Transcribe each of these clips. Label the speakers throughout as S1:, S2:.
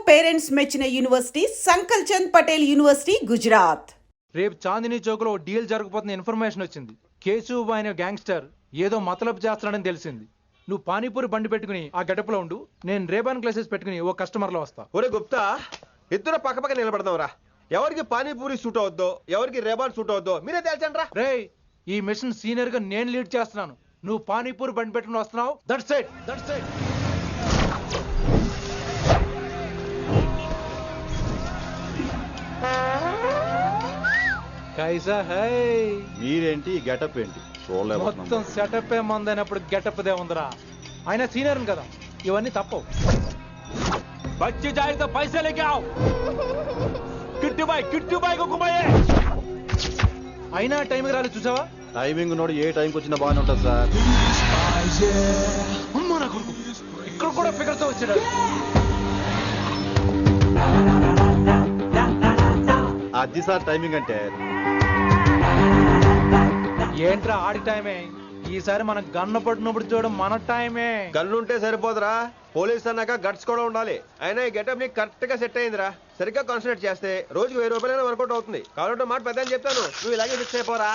S1: Parents మెచ్చిన university సంకల్ Chand Patel university Gujarat.
S2: రేపు చాందినీ చౌక్ లో డీల్ జరగబోతున్న ఇన్ఫర్మేషన్ వచ్చింది. కేశవ్ అనే గ్యాంగ్స్టర్ ఏదో మతలబు చేస్తున్నాడని తెలిసింది. నువ్వు పానీపూరి బండి పెట్టుకుని ఆ గడపలో ఉండు, నేను రేబాన్ గ్లాసెస్ పెట్టుకుని ఓ కస్టమర్ లో వస్తా.
S3: ఒరే గుప్తా, ఇద్దరు పక్క నిలబడదాంరా. ఎవరికి పానీపూరి సూట్ అవుద్దో, ఎవరికి రేబాన్ సూట్ అవుద్దో మీరే తేల్చండి రా.
S2: రే, ఈ మిషన్ సీనియర్ గా నేను లీడ్ చేస్తున్నాను. నువ్వు పానీపూరి బండి పెట్టుకుని వస్తున్నావు. That's it. కైసా హై?
S4: మీరేంటి గెటప్ ఏంటి?
S2: మొత్తం సెటప్ ఏమందైనప్పుడు గెటప్ దే ఉందరా. ఆయన సీనియర్ కదా, ఇవన్నీ తప్పవు. బచ్చి జాయితో పైసా లేకే ఆవ్. కిట్టు బాయ్ కుమాయే. అయినా టైంకి రాలేదు చూసావా?
S4: టైమింగ్ నోడు ఏ టైంకి వచ్చినా బాగానే ఉంటుంది సార్.
S2: అమ్మా నా కొడుకు, ఇక్కడ కూడా ఫిగర్తో వచ్చాడు.
S4: అది సార్ టైమింగ్ అంటే.
S2: ఏంట్రా ఆడి టైమే? ఈసారి మనం గన్ను పట్టినప్పుడు చూడడం మన టైమే.
S3: గన్ను ఉంటే సరిపోదురా, పోలీస్ అన్నాక గట్స్ కూడా ఉండాలి. అయినా ఈ గెటప్ నీకు కరెక్ట్ గా సెట్ అయిందిరా. సరిగ్గా కాన్సన్ట్రేట్ చేస్తే రోజుకి 1000 రూపాయలైనా వర్కౌట్ అవుతుంది. కాబట్టి మాట పెద్ద అని చెప్తాను, నువ్వు ఇలాగే ఫిక్స్ అయిపోరా.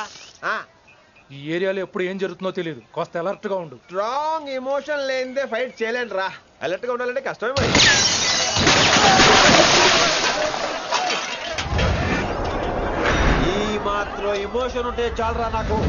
S2: ఈ ఏరియాలో ఎప్పుడు ఏం జరుగుతుందో తెలియదు, కాస్త అలర్ట్ గా ఉండు.
S3: స్ట్రాంగ్ ఎమోషన్ లేనిదే ఫైట్ చేయలేండి రా. అలర్ట్ గా ఉండాలంటే కష్టమే మరి. ఈ మాత్రం ఎమోషన్ ఉంటే చాలరా నాకు.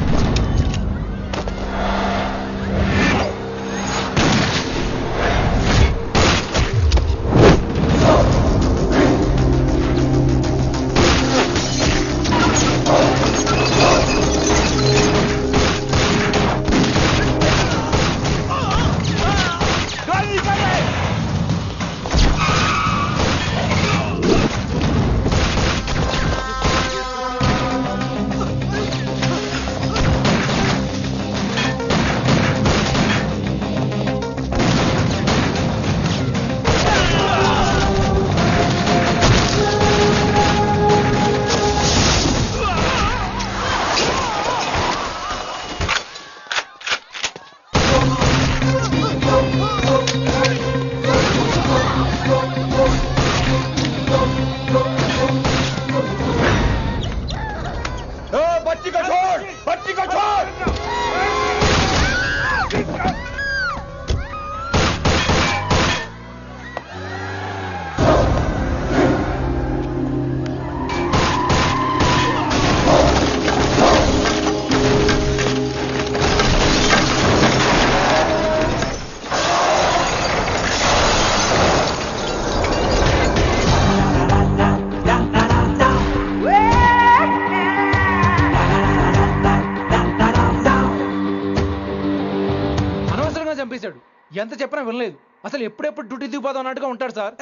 S2: చంపేశాడు. ఎంత చెప్పినా వినలేదు. అసలు ఎప్పుడెప్పుడు డ్యూటీ దిగిపోదాం అన్నట్టుగా ఉంటాడు సార్.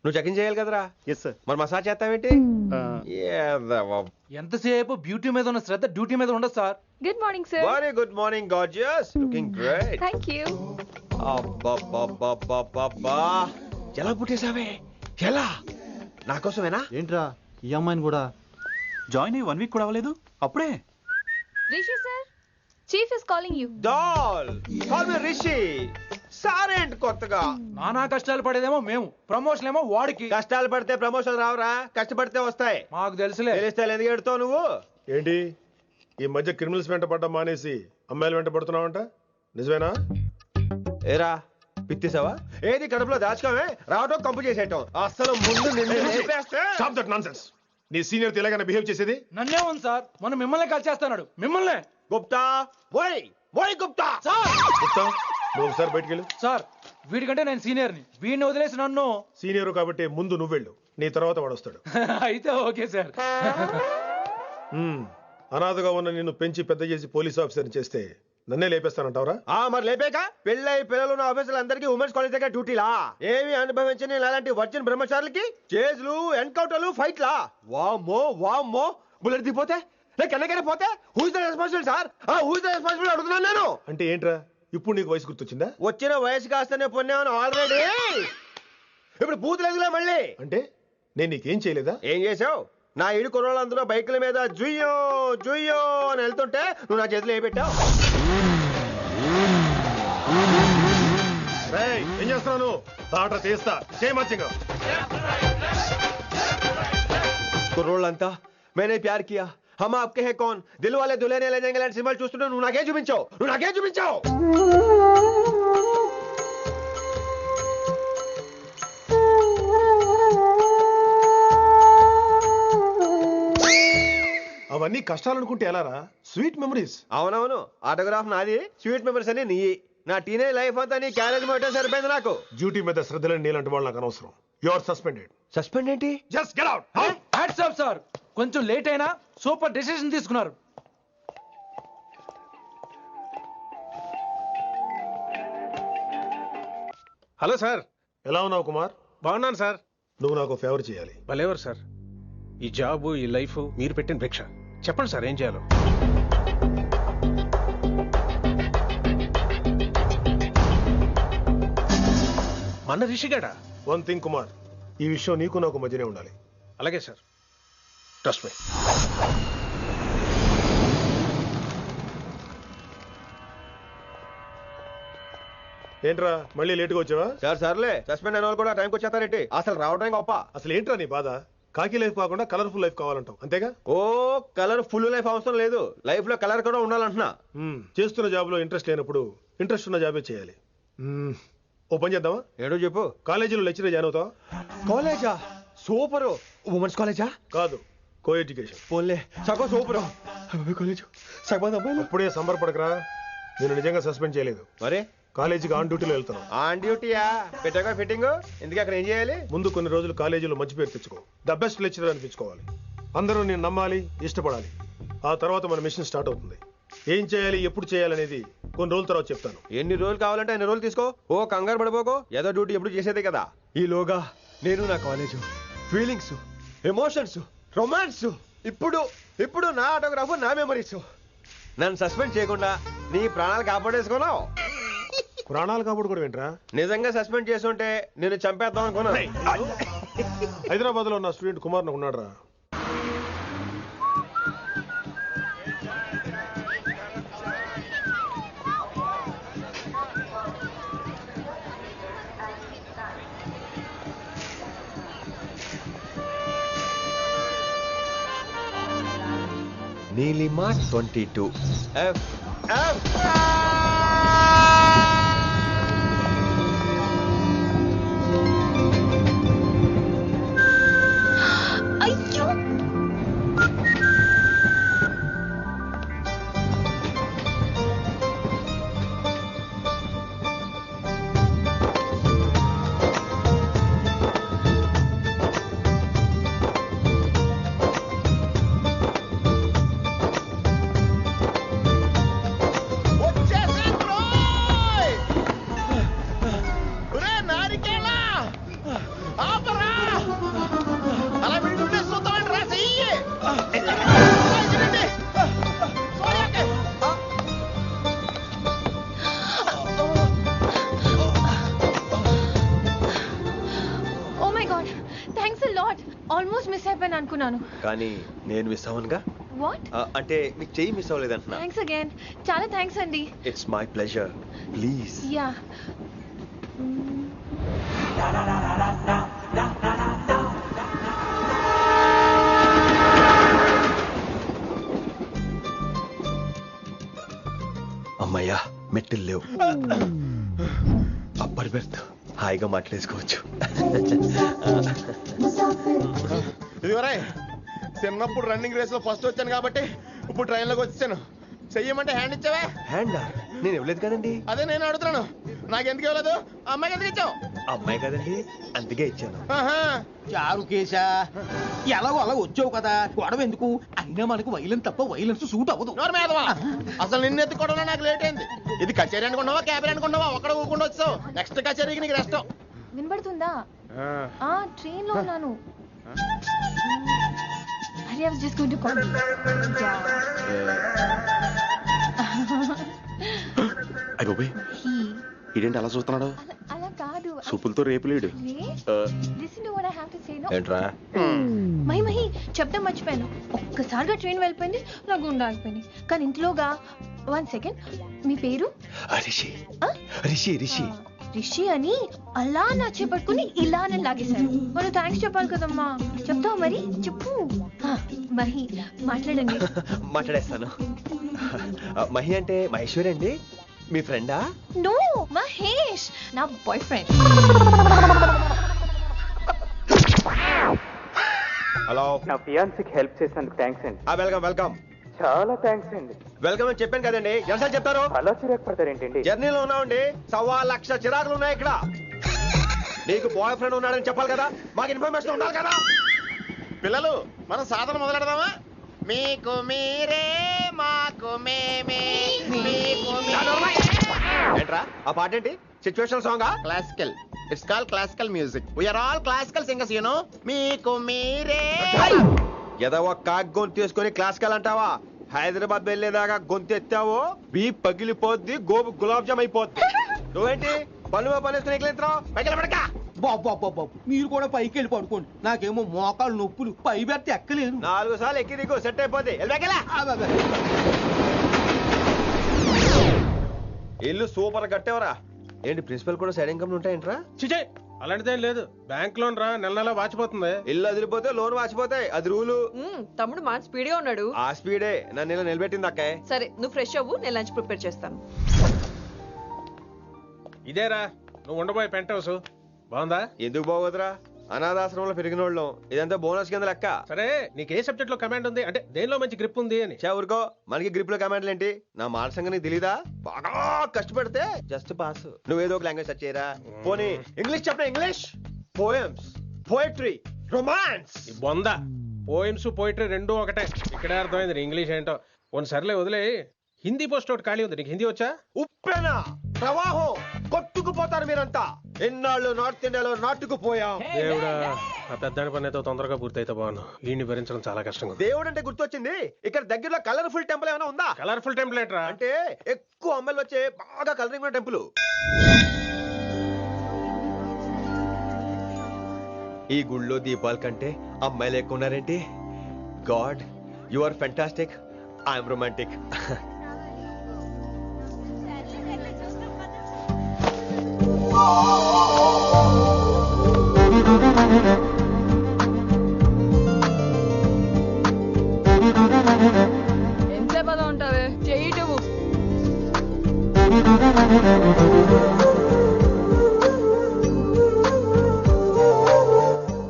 S3: నువ్వు చెకింగ్ చేయాలి కదరా.
S4: Yes sir.
S3: మరి మసాజ్ చేస్తావేంటి?
S2: ఎంతసేపు బ్యూటీ మీద ఉన్న శ్రద్ధ డ్యూటీ మీద ఉండదు sir.
S5: Good morning sir.
S3: Very good morning gorgeous, looking great.
S5: Thank you.
S3: అబ్బబ్బబ్బబ్బబ్బా, ఎలా పుట్టేసావే? ఎలా? నా కోసమేనా?
S4: ఏంట్రా ఈ అమ్మాయిని కూడా
S6: జాయిన్ అయ్యి 1 వీక్ కూడా అవ్వలేదు అప్పుడే?
S5: Rishi sir, chief is calling you.
S3: Doll call me Rishi. సారేంటి కొత్తగా?
S2: నానా కష్టాలు పడేదేమో మేము, ప్రమోషన్ ఏమో వాడికి.
S3: కష్టాలు పడితే ప్రమోషన్ రావురా, కష్టపడితే వస్తాయి.
S2: మాకు తెలుసులే.
S3: తెలిస్తే ఎందుకు ఎడుతావు నువ్వు?
S7: ఏంటి ఈ మధ్య క్రిమినల్స్ వెంట పడ్డం మానేసి అమ్మాయిలు వెంట పడుతున్నావంట, నిజమేనా?
S3: ఏరా పిత్తిసావా? ఏది కడుపులో దాచుకోవే, రావటం కంపు చేసేయటం. అసలు ముందు నిన్ను లేపేస్తే.
S7: Stop that nonsense. నీ సీనియర్ తెలంగాణ బిహేవ్ చేసేది.
S2: నన్నే ఉంది సార్, మనం మిమ్మల్ని కాల్ చేస్తున్నాడు. మిమ్మల్ని.
S3: గుప్తా ఓయ్ ఓయ్ గుప్తా.
S7: గుప్తా, నువ్వు ఒకసారి బయటికి వెళ్ళు.
S2: సార్, వీడికంటే నేను సీనియర్ని, వీడిని వదిలేసి నన్ను.
S7: సీనియర్ కాబట్టి ముందు నువ్వు వెళ్ళు, నీ తర్వాత వాడు వస్తాడు.
S2: అయితే ఓకే సార్.
S7: అనాథగా ఉన్న నిన్ను పెంచి పెద్ద చేసి పోలీస్ ఆఫీసర్ చేస్తే నన్నే లేపేస్తానంటావరా?
S3: మరి లేపాక పెళ్ళై పిల్లలు ఉన్న ఆఫీసులు అందరికీ ఉమెన్స్ కాలేజ్ దగ్గర డ్యూటీలా? ఏమి అనుభవించని అలాంటి వర్జిన్ బ్రహ్మచారులకి చేజ్లు, ఎన్కౌంటర్లు, ఫైట్లా? వామ్మో వామ్మో, బుల్లెట్ దిగిపోతే కన్నకైనా పోతే who is the responsible sir? Who is the responsible అడుగుతున్నాను నేను.
S7: అంటే ఏంట్రా, ఇప్పుడు నీకు వయసు గుర్తొచ్చిందా?
S3: వచ్చిన వయసు కాస్తనే పొన్నాను ఆల్రెడీ. ఇప్పుడు బూతులు ఎదుగులే మళ్ళీ.
S7: అంటే నేను నీకేం చేయలేదా?
S3: ఏం చేసావు? నా ఈడు కుర్రోళ్ళందరూ బైకుల మీద జుయ్యో జుయ్యో అని వెళ్తుంటే నువ్వు నా చేతిలో ఏ పెట్టావు?
S7: రేయ్, ఏం చేస్తున్నావు? తాట తీస్తా చేయమచ్చంగా.
S3: కుర్రోళ్ళంతా మేనే ప్యార్ కియా హమ్ ఆప్కే హై కౌన్ దిల్ వాలే దుల్హనియా లే జాయేంగే లాంటి సినిమాలు చూస్తుంటే నువ్వు నాకే చూపించావు.
S7: అవన్నీ కష్టాలు అనుకుంటే ఎలారా? Sweet memories.
S3: అవునవును, ఆటోగ్రాఫ్ నాది, స్వీట్ మెమరీస్ అని నీ. నా టీనేజ్ లైఫ్ అంతా నీ క్యారేజ్ మొట్టే సరిపోయింది నాకు.
S7: డ్యూటీ మీద శ్రద్ధ లేని నీలాంటి వాళ్ళు నాకు అనవసరం. You are suspended.
S3: సస్పెండ్ ఏంటి?
S7: Just get out.
S2: Hats off sir, కొంచెం లేట్ అయినా సూపర్ డెసిషన్ తీసుకున్నారు.
S8: Hello sir.
S7: ఎలా ఉన్నావు కుమార్?
S8: బాగున్నాను సార్.
S7: నువ్వు నాకు ఫేవర్ చేయాలి.
S8: భలేవారు సార్. ఈ జాబు ఈ లైఫ్ మీరు పెట్టిన భిక్ష. చెప్పండి సార్ ఏం చేయాలో. మన రిషిగాడా?
S7: వన్ థింగ్ కుమార్, ఈ విషయం నీకు నాకు మధ్యనే ఉండాలి.
S8: అలాగే సార్, ట్రస్ట్ మీ.
S7: ఏంట్రా మళ్ళీ లేటుగా వచ్చావా?
S3: సార్ సర్లే, సస్పెండ్ అయిన వాళ్ళు కూడా టైంకి వచ్చేస్తారేంటి? అసలు రావడం గొప్ప.
S7: అసలు ఏంట్రా నీ బాధ? కాకి లైఫ్ కాకుండా కలర్ఫుల్ లైఫ్ కావాలంటావు, అంతేగా?
S3: ఓ కలర్ ఫుల్ లైఫ్ అవసరం లేదు, లైఫ్ లో కలర్ కూడా ఉండాలంటున్నా.
S7: చేస్తున్న జాబ్ లో ఇంట్రెస్ట్ లేనప్పుడు ఇంట్రెస్ట్ ఉన్న జాబే చేయాలి. ఓ పని చేద్దామా?
S3: ఏడో చెప్పు.
S7: కాలేజీలో లెక్చరర్ జాయిన్ అవుతావా?
S3: కాలేజా? సూపర్. ఉమెన్స్ కాలేజా?
S7: కాదు, కో ఎడ్యుకేషన్.
S3: పోన్లే, సగం సూపర్. కాలేజ్ సగం అమ్మాయిలు.
S7: అప్పుడే సంబరపడకరా, నేను నిజంగా సస్పెండ్ చేయలేదు.
S3: మరే
S7: కాలేజీకి ఆన్ డ్యూటీలో వెళ్తున్నాను.
S3: ఆన్ డ్యూటీయా? పెట్టాక ఫిట్టింగ్ ఎందుకు? అక్కడ ఏం చేయాలి?
S7: ముందు కొన్ని రోజులు కాలేజీలో మంచి పేరు తెచ్చుకో, ద బెస్ట్ లెక్చరర్ అనిపించుకోవాలి. అందరూ నేను నమ్మాలి, ఇష్టపడాలి. ఆ తర్వాత మన మిషన్ స్టార్ట్ అవుతుంది. ఏం చేయాలి, ఎప్పుడు చేయాలనేది కొన్ని రోజుల తర్వాత చెప్తాను.
S3: ఎన్ని రోజులు కావాలంటే అన్ని రోజులు తీసుకో. ఓ కంగారు పడిపోకో, ఏదో డ్యూటీ ఎప్పుడు చేసేదే కదా. ఈలోగా నేను నా కాలేజ్ ఫీలింగ్స్, ఎమోషన్స్, రొమాన్స్, ఇప్పుడు నా ఆటోగ్రాఫ్, నా మెమరీస్. నన్ను సస్పెండ్ చేయకుండా నీ ప్రాణాలు కాపాడేసుకున్నావు.
S7: ప్రాణాలు కాబట్టి కూడా ఏంట్రా?
S3: నిజంగా సస్పెండ్ చేసుంటే నేను చంపేద్దాం అనుకున్నా.
S7: హైదరాబాద్ లో ఉన్న స్టూడెంట్ కుమార్ నాకు ఉన్నాడు రా.
S3: నీలిమా 22 F.
S5: అయ్యో, ఆల్మోస్ట్ మిస్ అయిపోయాను అనుకున్నాను.
S3: కానీ నేను మిస్ అవ్వనుగా.
S5: వాట్?
S3: అంటే మీకు చెయ్యి మిస్ అవ్వలేదంటున్నా.
S5: థ్యాంక్స్ అగైన్, చాలా థ్యాంక్స్ అండి.
S3: It's my pleasure, please.
S5: Yeah.
S3: అమ్మయ్యా, మెట్టులు లేవు. అప్పర్ బెర్త్, హాయిగా మాట్లాడేసుకోవచ్చు.
S9: ఇదిగోరా, చిన్నప్పుడు రన్నింగ్ రేస్ లో ఫస్ట్ వచ్చాను కాబట్టి ఇప్పుడు ట్రైన్ లోకి వచ్చాను. చెయ్యమంటే హ్యాండ్ ఇచ్చావే.
S3: హ్యాండా? నేను ఇవ్వలేదు కదండి.
S9: అదే నేను అడుగుతున్నాను, నాకెందుకు ఇవ్వలేదు? అమ్మాయికి ఎందుకు ఇచ్చావు?
S3: అమ్మాయి కదండి, అందుకే ఇచ్చాను.
S10: చారు కేశా, ఎలాగో అలా వచ్చావు కదా, గొడవ ఎందుకు? అయినా మనకు వైలెన్స్ తప్ప వైలెన్స్ సూట్ అవ్వదు.
S9: అసలు నిన్ను ఎత్తుకోవడంలో నాకు లేట్ అయింది. ఇది కచేరీ అనుకున్నావా, క్యాబరీ అనుకున్నావా? ఒక్కడ ఊకుండా వచ్చావు. నెక్స్ట్ కచేరీకి నీకు రెస్ట్.
S5: వినబడుతుందా? ట్రైన్ లో ఉన్నాను. I was just going to call you.
S4: అయ్యోబే, ఇదేంటి అలా చూస్తున్నాడు?
S5: అలా కాదు.
S4: సూపులతో రేపు లేడు.
S5: Listen to what I have to say
S3: ఏంట్రా
S5: మహి చెప్తాం మర్చిపోయాను. ఒక్కసారిగా ట్రైన్ వెళ్ళిపోయింది, నా గుండె ఆగిపోయింది. కానీ ఇంట్లోగా 1 సెకండ్, మీ పేరు?
S3: రిషి
S5: ఆ?
S3: రిషి రిషి
S5: రిషి అని అలా నా చేపట్టుకుని ఇలా నన్ను లాగేశారు. మనం థ్యాంక్స్ చెప్పాలి కదమ్మా. చెప్తావు మరి? చెప్పు. మహి మాట్లాడండి.
S3: మాట్లాడేస్తాను. మహి అంటే మహేశ్వరి అండి, మీ ఫ్రెండా?
S5: నో, మహేష్ నా బాయ్ ఫ్రెండ్.
S3: హలో,
S11: నా ఫియాన్సీకి హెల్ప్ చేసినందుకు థ్యాంక్స్ అండి.
S3: Welcome welcome.
S11: చాలా థ్యాంక్స్ అండి.
S3: వెల్కమ్ అని చెప్పాను కదండి, ఎంత చెప్తారు?
S11: అలా చిరాకు పడతారేంటండి?
S3: జర్నీలో ఉన్నామండి, 1,00,000 చిరాకులు ఉన్నాయి ఇక్కడ. నీకు బాయ్ ఫ్రెండ్ ఉన్నాడని చెప్పాలి కదా, మాకు ఇన్ఫర్మేషన్ ఉండాలి కదా.
S9: పిల్లలు మనం సాధన మొదలెడదామా? మీకు మీరే మాకు మేమే మీకు
S3: ఏంట్రా ఆ పాట ఏంటి? సిచ్యువేషన్ సాంగా?
S9: Classical. It's call classical music. We are all classical singers you know. మీకు మీరే.
S3: ఏదో ఒక కాక్ గొంతు తీసుకొని క్లాసికల్ అంటావా? హైదరాబాద్ వెళ్ళేదాకా గొంతు ఎత్తావో బీ పగిలిపోద్ది, గోబు గులాబ్ జామ్ అయిపోద్ది. నువ్వేంటి పనులు పనిస్తున్నావు? పైకి
S10: బాబు మీరు కూడా పైకి వెళ్ళి పడుకోండి. నాకేమో మోకాలు నొప్పులు, పై బెర్త ఎక్కలేదు.
S3: 4 సార్లు ఎక్కి దిగు, సెట్ అయిపోద్ది. ఇల్లు సూపర్ కట్టేవరా. ఏంటి ప్రిన్సిపల్ కూడా సైడ్ ఇన్కమ్ ఉంటాయంట్రా?
S8: చిచే అలాంటిదేం లేదు. బ్యాంక్ లోన్ రా, నెల నెల వాచిపోతుంది.
S3: ఇల్లు అదిరిపోతే లోన్ వాచిపోతాయి, అది రూలు.
S12: తమ్ముడు మాట స్పీడ్గా ఉన్నాడు.
S3: ఆ స్పీడే నన్ను ఇలా నిలబెట్టింది అక్కే.
S12: సరే నువ్వు ఫ్రెష్ అవ్వు, నేను లంచ్ ప్రిపేర్ చేస్తాను.
S8: ఇదేరా నువ్వు ఉండబోయే పెంట్ హౌస్. బాగుందా?
S3: ఎందుకు బాగోదురా, అనాథాశ్రమంలో పెరిగిన వాళ్ళం. ఇదంతా బోనస్ కింద లెక్క.
S8: సరే నీకు ఏ సబ్జెక్ట్ లో కమాండ్ ఉంది, అంటే దేనిలో మంచి గ్రిప్ ఉంది అని.
S3: ఊరుకో, మనకి గ్రిప్ లో కమాండ్లు ఏంటి? నా మాట సంగతి తెలీదా? బాగా కష్టపడితే జస్ట్ పాస్. నువ్వేదో ఒక లాంగ్వేజ్ సెర్చ్ చేయరా. పోనీ ఇంగ్లీష్ చెప్పిన ఇంగ్లీష్, పోయమ్స్, పోయట్రీ, రొమాన్స్.
S8: బొంద పోయిమ్స్ పోయిటరీ రెండూ ఒకటే. ఇక్కడే అర్థమైంది ఇంగ్లీష్ ఏంటో. కొన్ని సర్లే వదిలే. హిందీ పోస్ట్ ఒకటి ఖాళీ ఉంది, నీకు హిందీ వచ్చా?
S3: ఉప్పెన ప్రవాహం కొట్టుకుపోతారు మీరంతా. ఎన్నాళ్ళు నార్త్ ఇండియాలో నాటుకుపోయాం.
S8: దేవుడా, ఆ పెద్దాడి పని అయితే తొందరగా పూర్తయితే బాగున్నాను. వీడిని భరించడం చాలా కష్టంగా ఉంది.
S3: దేవుడు అంటే గుర్తొచ్చింది, ఇక్కడ దగ్గరలో కలర్ఫుల్ టెంపుల్ ఏమైనా ఉందా?
S8: కలర్ఫుల్ టెంపుల్ ఏంట్రా?
S3: అంటే ఎక్కువ అమ్మాయిలు వచ్చే బాగా కలరింగ్ ఉన్న టెంపుల్. ఈ గుళ్ళో దీపాల కంటే అమ్మాయిలు ఎక్కువ ఉన్నారేంటి? God, you are fantastic, I'm romantic.
S12: ఎంతసేపు అలా ఉంటావే, చేయటము.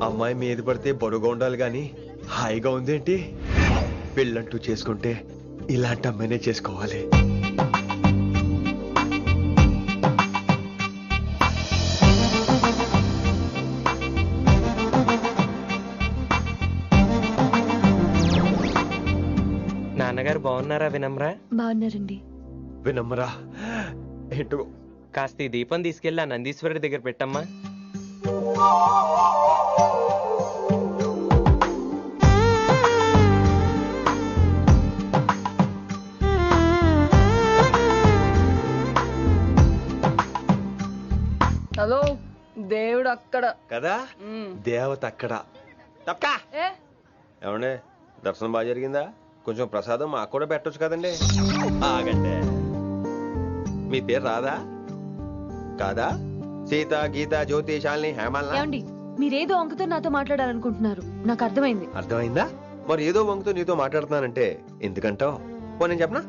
S3: అమ్మాయి మీద పడితే బరువుగా ఉండాలి గాని హాయిగా ఉందేంటి? పెళ్ళంటూ చేసుకుంటే ఇలాంటి అమ్మాయినే చేసుకోవాలి.
S11: నాన్నగారు బాగున్నారా వినమ్రా?
S5: బాగున్నారండి.
S3: వినమ్రా ఏంటో.
S11: కాస్త ఈ దీపం తీసుకెళ్ళి ఆ నందీశ్వరుడి దగ్గర పెట్టమ్మా.
S12: హలో, దేవుడు అక్కడ
S3: కదా, దేవత అక్కడ. తప్పకా
S12: ఏ
S3: ఏమండే, దర్శనం బాగా జరిగిందా? కొంచెం ప్రసాదం మాకు కూడా పెట్టొచ్చు కదండి. ఆగండి, మీ పేరు రాదా? కాదా? సీత, గీత, జ్యోతి, శాలిని, హేమల్నా?
S5: ఏమండి, మీరేదో అంకుతో నాతో మాట్లాడాలనుకుంటున్నారు, నాకు అర్థమైంది.
S3: అర్థమైందా? మరి ఏదో వంగుతో నీతో మాట్లాడుతున్నానంటే ఎందుకంటావు? పో నేను చెప్పనా?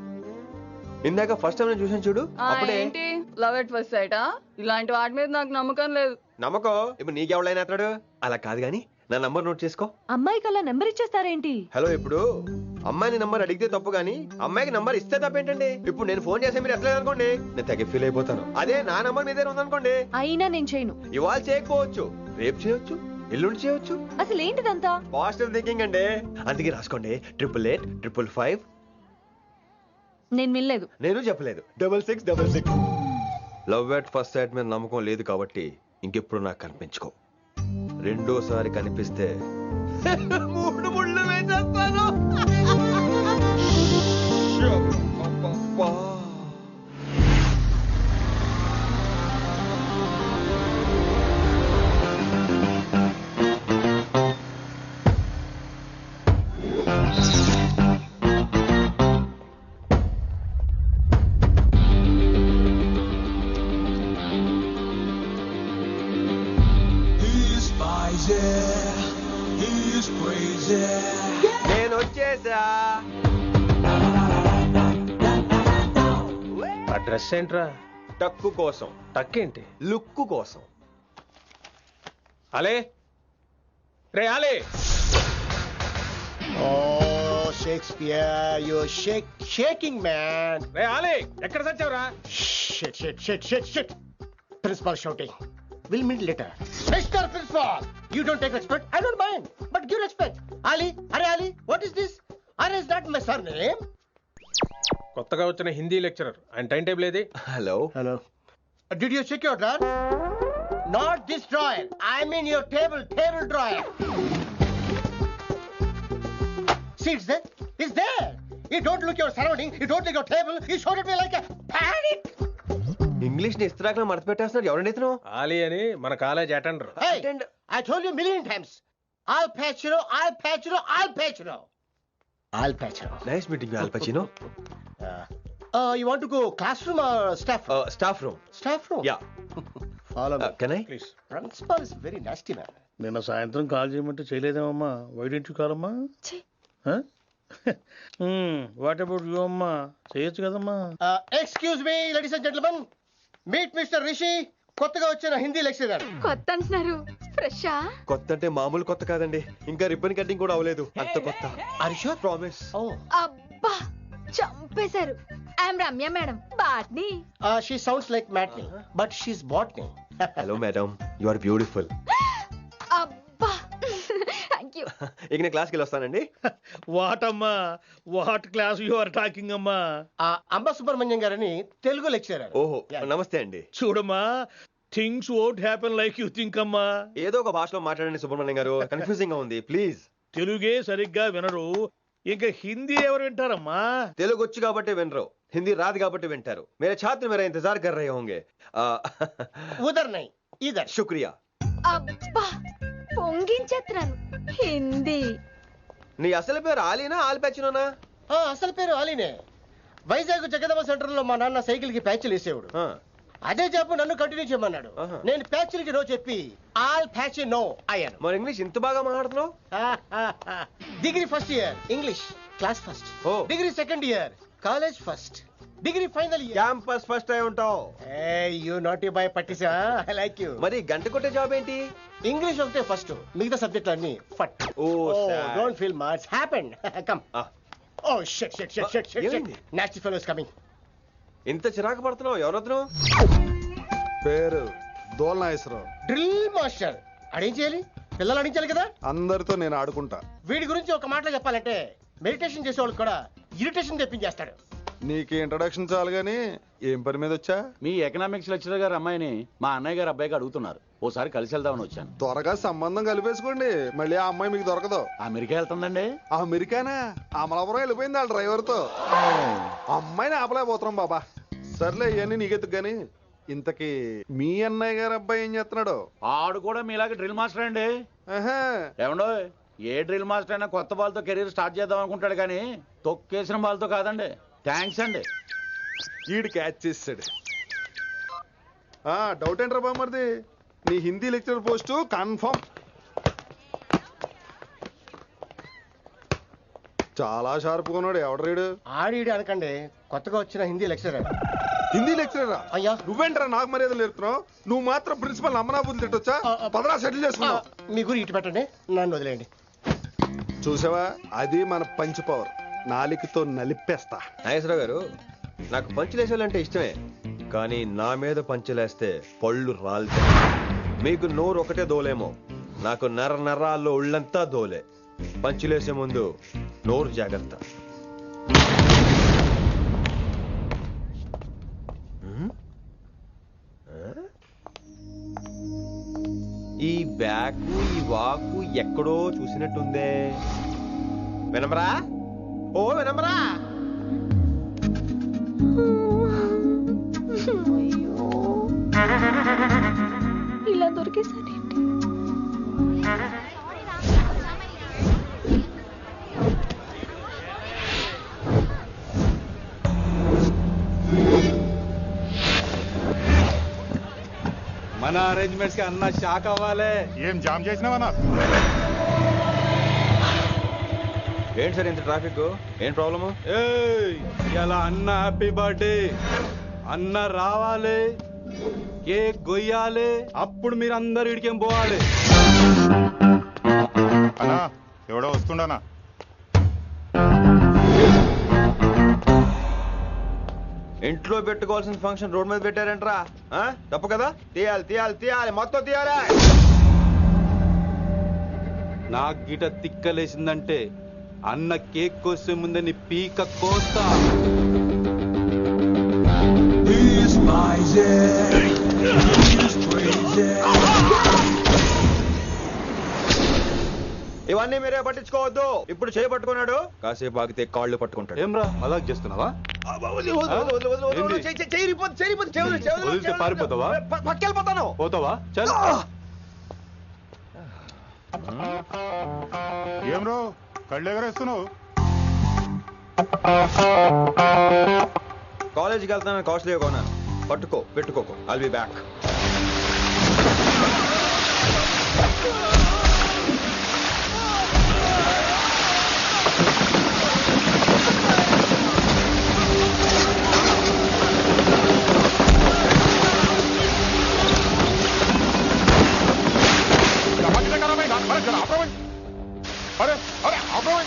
S3: ఇందాక ఫస్ట్ టైం నేను చూసాను చూడు, అప్పుడే.
S12: ఏంటి లవ్ ఎట్ ఫస్ట్ సైటా? ఇలాంటి వాటి మీద నాకు నమ్మకం లేదు.
S3: నమ్మకం ఇప్పుడు నీకెవడైనా అతడు? అలా కాదు గాని నా నంబర్ నోట్ చేసుకో.
S5: అమ్మాయికి అలా నెంబర్ ఇచ్చేస్తారేంటి?
S3: హలో, ఇప్పుడు అమ్మాయిని నంబర్ అడిగితే తప్పు గానీ అమ్మాయికి నంబర్ ఇస్తే తప్పేంటండి? ఇప్పుడు నేను ఫోన్ చేస్తే మీరు ఎట్లేదు అనుకోండి, నేను తగ్గ ఫీల్ అయిపోతాను. అదే నా నంబర్ మీదే ఉందనుకోండి,
S5: అయినా నేను చేయను.
S3: ఇవాళ చేయకపోవచ్చు, రేపు చేయొచ్చు, ఎల్లుండి చేయొచ్చు.
S5: అసలు ఏంటిదంతా?
S3: పాజిటివ్ థింకింగ్ అండి. అందుకే రాసుకోండి 888 555.
S5: నేను వినలేదు.
S3: నేను చెప్పలేదు 6666. లవ్ ఎట్ ఫస్ట్ సైట్ మీద నమ్మకం లేదు కాబట్టి ఇంకెప్పుడు నాకు కనిపించుకో. రెండోసారి కనిపిస్తే 3 ముళ్ళు వేసేస్తాను. నేను వచ్చేసా.
S8: ఆ డ్రెస్ ఏంట్రా?
S3: టక్కు కోసం,
S8: టక్కేంటి?
S3: లుక్కు కోసం.
S8: అలే రే ఆలే.
S10: Oh, Shakespeare, you're shaking, man.
S8: రే ఆలే ఎక్కడ చచ్చావురా?
S10: Shit. Principal shouting. We'll meet later. Mr. Principal, you don't take respect. I don't mind, but give respect. Ali, Ali, what is this? Ali is not my surname.
S8: కొత్తగా వచ్చిన Hindi lecturer. ఆయన time table ఏది?
S3: Hello.
S10: Did you check your drawer? Not this drawer. I mean your table drawer. See, it's there. You don't look your surrounding. You don't look your table. You showed at me like a panic.
S3: English ని ఇస్త్రాక్ మడత పెట్టేస్తున్నాడు. ఎవరండి ఇతను?
S8: ఆలీ అని మన college attender.
S10: Hey, I told you a million times. I'll patch you.
S3: Nice meeting you, all పచినో.
S10: You want to go classroom or staff room?
S3: Staff room.
S10: Staff room?
S3: Yeah.
S10: Follow me.
S3: Can I?
S8: Please.
S10: Principal is very nasty man.
S7: నిన్న సాయంత్రం call చేయమంటే చేయలేదేమమ్మా? Why didn't you call అమ్మా? What about you అమ్మా? చేయొచ్చు కదమ్మా.
S10: Excuse me, ladies and gentlemen. Meet Mr. Rishi. కొత్తగా వచ్చిన Hindi lecturer.
S5: కొత్త అంటున్నారు, ఫ్రెషా?
S3: కొత్త అంటే మామూలు కొత్త కాదండి, ఇంకా రిబ్బన్ కటింగ్ కూడా అవ్వలేదు, అంత కొత్త.
S10: Are you sure?
S3: ప్రామిస్.
S5: అబ్బా చంపేశారు. I'm Ramya madam, botany.
S10: She sounds like Matney, but she's botany.
S3: Hello madam, you are beautiful.
S5: అబ్బా థ్యాంక్ యూ.
S3: ఇక నేను క్లాస్కి వెళ్ళి వస్తానండి.
S7: వాట్ అమ్మా, what class you are talking అమ్మా?
S10: అంబ సుబ్రహ్మణ్యం గారని తెలుగు లెక్చరర్.
S3: ఓహో, నమస్తే అండి.
S7: చూడమ్మా, things won't happen like you think అమ్మా.
S3: ఏదో ఒక భాషలో మాట్లాడండి సుబ్రహ్మణ్యం గారు, కన్ఫ్యూజింగ్ గా ఉంది, ప్లీజ్.
S7: తెలుగే సరిగ్గా వినరు, ఇంకా హిందీ ఎవరు వింటారమ్మా?
S3: తెలుగు వచ్చు కాబట్టి వినరు, హిందీ రాదు కాబట్టి వింటారు. మేరే ఛాత్ర మేరా ఇంతజార్ కర్ రహే హోంగే.
S10: ఉదర్ నై ఇదర్.
S3: శుక్రియా.
S5: అబ్బా పొంగించేత్రాను హిందీ.
S3: నీ అసలు పేరు ఆలీనా, ఆల్పచ్చినోనా?
S10: అసలు పేరు ఆలీనే. వైజాగ్ జగదమ్మ సెంటర్ లో మా నాన్న సైకిల్ కి ప్యాచ్లు వేసేవాడు. అదే జాబ్ నన్ను కంటిన్యూ చేయమన్నాడు. నేను ప్యాచ్లకి నో చెప్పి ఆల్ ప్యాచ్ నో అయ్యాను.
S3: మరి ఇంగ్లీష్ ఇంత బాగా మాట్లాడుతున్నావు?
S10: Degree first year English class first. Degree second year college first. Degree final year
S3: campus first అయి ఉంటావు.
S10: యూ నాటీ బాయ్ పట్టిసా. I like you.
S3: మరి గంట కొట్టే జాబ్ ఏంటి?
S10: ఇంగ్లీష్ ఒకటే ఫస్ట్, మిగతా సబ్జెక్ట్ అన్ని ఫట్. Don't feel much happened. Come. Oh shit shit shit shit shit. Nasty fellows coming.
S3: ఇంత చిరాకు పడుతున్నావు, ఎవరొద్దు?
S13: పేరు దోల్నాగేశ్వరరావు.
S10: Drill master. అడేం చేయాలి? పిల్లలు అడించాలి కదా.
S13: అందరితో నేను ఆడుకుంటా.
S10: వీడి గురించి ఒక మాటలో చెప్పాలంటే మెడిటేషన్ చేసేవాళ్ళు కూడా ఇరిటేషన్ తెప్పించేస్తాడు.
S13: నీకు ఇంట్రడక్షన్ చాలు గానీ ఏం పని మీద వచ్చా?
S14: మీ ఎకనామిక్స్ లెక్చరర్ గారు అమ్మాయిని మా అన్నయ్య గారు అబ్బాయికి అడుగుతున్నారు, ఓసారి కలిసి వెళ్దామని వచ్చాను.
S13: త్వరగా సంబంధం కలిపేసుకోండి, మళ్ళీ ఆ అమ్మాయి మీకు దొరకదు.
S14: అమెరికా వెళ్తుందండి.
S13: అమెరికానా? అమలాపురం వెళ్ళిపోయింది వాళ్ళ డ్రైవర్ తో. అమ్మాయిని ఆపలేకపోతున్నాం బాబా. సర్లే ఇవన్నీ నీకెత్తుకు గాని, ఇంతకీ మీ అన్నయ్య గారు అబ్బాయి ఏం చేస్తున్నాడు?
S14: ఆడు కూడా మీలాగా డ్రిల్ మాస్టర్ అండి. ఏమండో, ఏ డ్రిల్ మాస్టర్ అయినా కొత్త బాల్తో కెరీర్ స్టార్ట్ చేద్దాం అనుకుంటాడు కానీ తొక్కేసిన బాల్తో కాదండి. థ్యాంక్స్ అండి.
S13: ఈడు క్యాచ్ చేసాడు. డౌట్ ఏంట్రా బామ్మర్ది, నీ హిందీ లెక్చరర్ పోస్ట్ కన్ఫర్మ్. చాలా షార్ప్గా ఉన్నాడు. ఎవడరీడు?
S10: ఆడీడు అనకండి, కొత్తగా వచ్చిన హిందీ లెక్చరర్.
S13: హిందీ లెక్చరరా?
S10: అయ్యా
S13: నువ్వేంట్రా నాకు మర్యాదలు నేర్పుతున్నావు? నువ్వు మాత్రం ప్రిన్సిపల్ అమ్మనాబుద్ధి తిట్టొచ్చా? పదరా సెటిల్ చేసుకున్నావు.
S10: మీ గురి ఇటు పెట్టండి, నన్ను వదిలేయండి.
S13: చూసావా, అది మన పంచ్ పవర్. నాలికతో నలిపేస్తా.
S3: నాగేశ్వరరావు గారు, నాకు పంచులేసాలంటే ఇష్టమే, కానీ నా మీద పంచులేస్తే పళ్ళు రాలుతాయి. మీకు నోరు ఒకటే దోలేమో, నాకు నరాల్లో ఉళ్ళంతా దోలే. పంచులేసే ముందు నోరు జాగ్రత్త. ఈ బ్యాకు ఈ వాకు ఎక్కడో చూసినట్టుందే. వినమరా? ఓ వినమరా?
S5: ఇలా దొరికేసానేంటి?
S4: మన
S6: మన అరేంజ్మెంట్స్ కి అన్న షాక్ అవ్వాలి.
S13: ఏం జామ్ చేసినావన్నా?
S3: ఏంటి సార్ ఇంత ట్రాఫిక్? ఏం ప్రాబ్లము?
S6: ఇలా అన్న హ్యాపీ బర్త్డే, అన్న రావాలి, కేక్ గొయ్యాలి, అప్పుడు మీరు అందరు ఇడికేం పోవాలి.
S13: అన్నా ఎవడో వస్తుండనా?
S3: ఇంట్లో పెట్టుకోవాల్సిన ఫంక్షన్ రోడ్ మీద పెట్టారంట్రా. తప్పు కదా? తీయాలి తీయాలి తీయాలి, మొత్తం తీయాలి.
S6: నాకు గిట తిక్కలేసిందంటే అన్న కేక్ కోసే ముందే నీ పీక కోస్తా.
S3: ఇవన్నీ మీరే పట్టించుకోవద్దు. ఇప్పుడు చేయి పట్టుకున్నాడు, కాసేపు ఆగితే కాళ్ళు పట్టుకుంటాడు.
S6: ఏమ్రా అలా చేస్తున్నావా? పారిపోతావా?
S3: పక్కెళ్ళిపోతాను.
S6: పోతావా? చల్.
S13: ఏం రో కళ్ళు ఎగరేస్తున్నావు?
S3: కాలేజీకి వెళ్తాను, కాస్ట్లీ కొన్నాను. పట్టుకో, పెట్టుకోకు. I'll be back.
S13: అరే అరే అబ్బాయి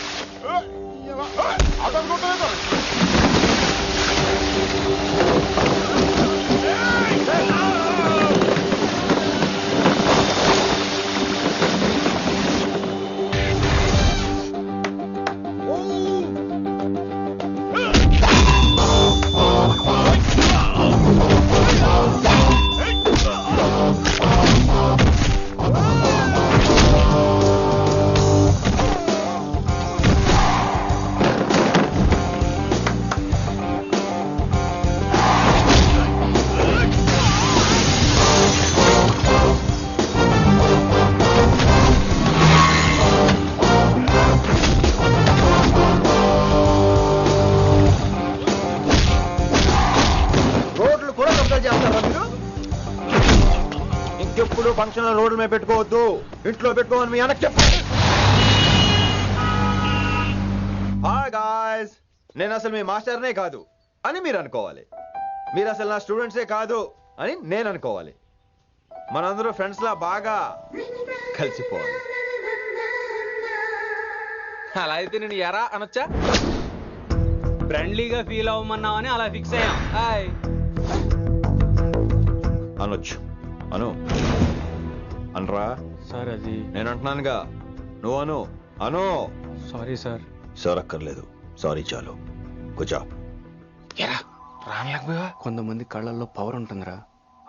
S13: ఇంకెప్పుడు ఫంక్షన్ రోడ్ల మీద పెట్టుకోవద్దు, ఇంట్లో పెట్టుకోమని మీ అన్నకి చెప్పు. హాయ్ గాయ్స్, నేను అసలు మీ మాస్టర్నే కాదు అని మీరు అనుకోవాలి. మీరు అసలు నా స్టూడెంట్సే కాదు అని నేను అనుకోవాలి. మనందరూ ఫ్రెండ్స్ లా బాగా కలిసిపోవాలి.
S15: అలా అయితే నేను ఎరా అనొచ్చా? ఫ్రెండ్లీగా ఫీల్ అవ్వమన్నావని అలా ఫిక్స్ అయ్యాం.
S3: అనొచ్చు, అను అనరా
S15: సార్. అది
S3: నేను అంటున్నానుగా, నువ్వు అను. అను.
S15: Sorry sir.
S3: సార్ అక్కర్లేదు, సారీ చాలు. కూర్చో.
S15: కొంతమంది కళ్ళల్లో పవర్ ఉంటుందిరా,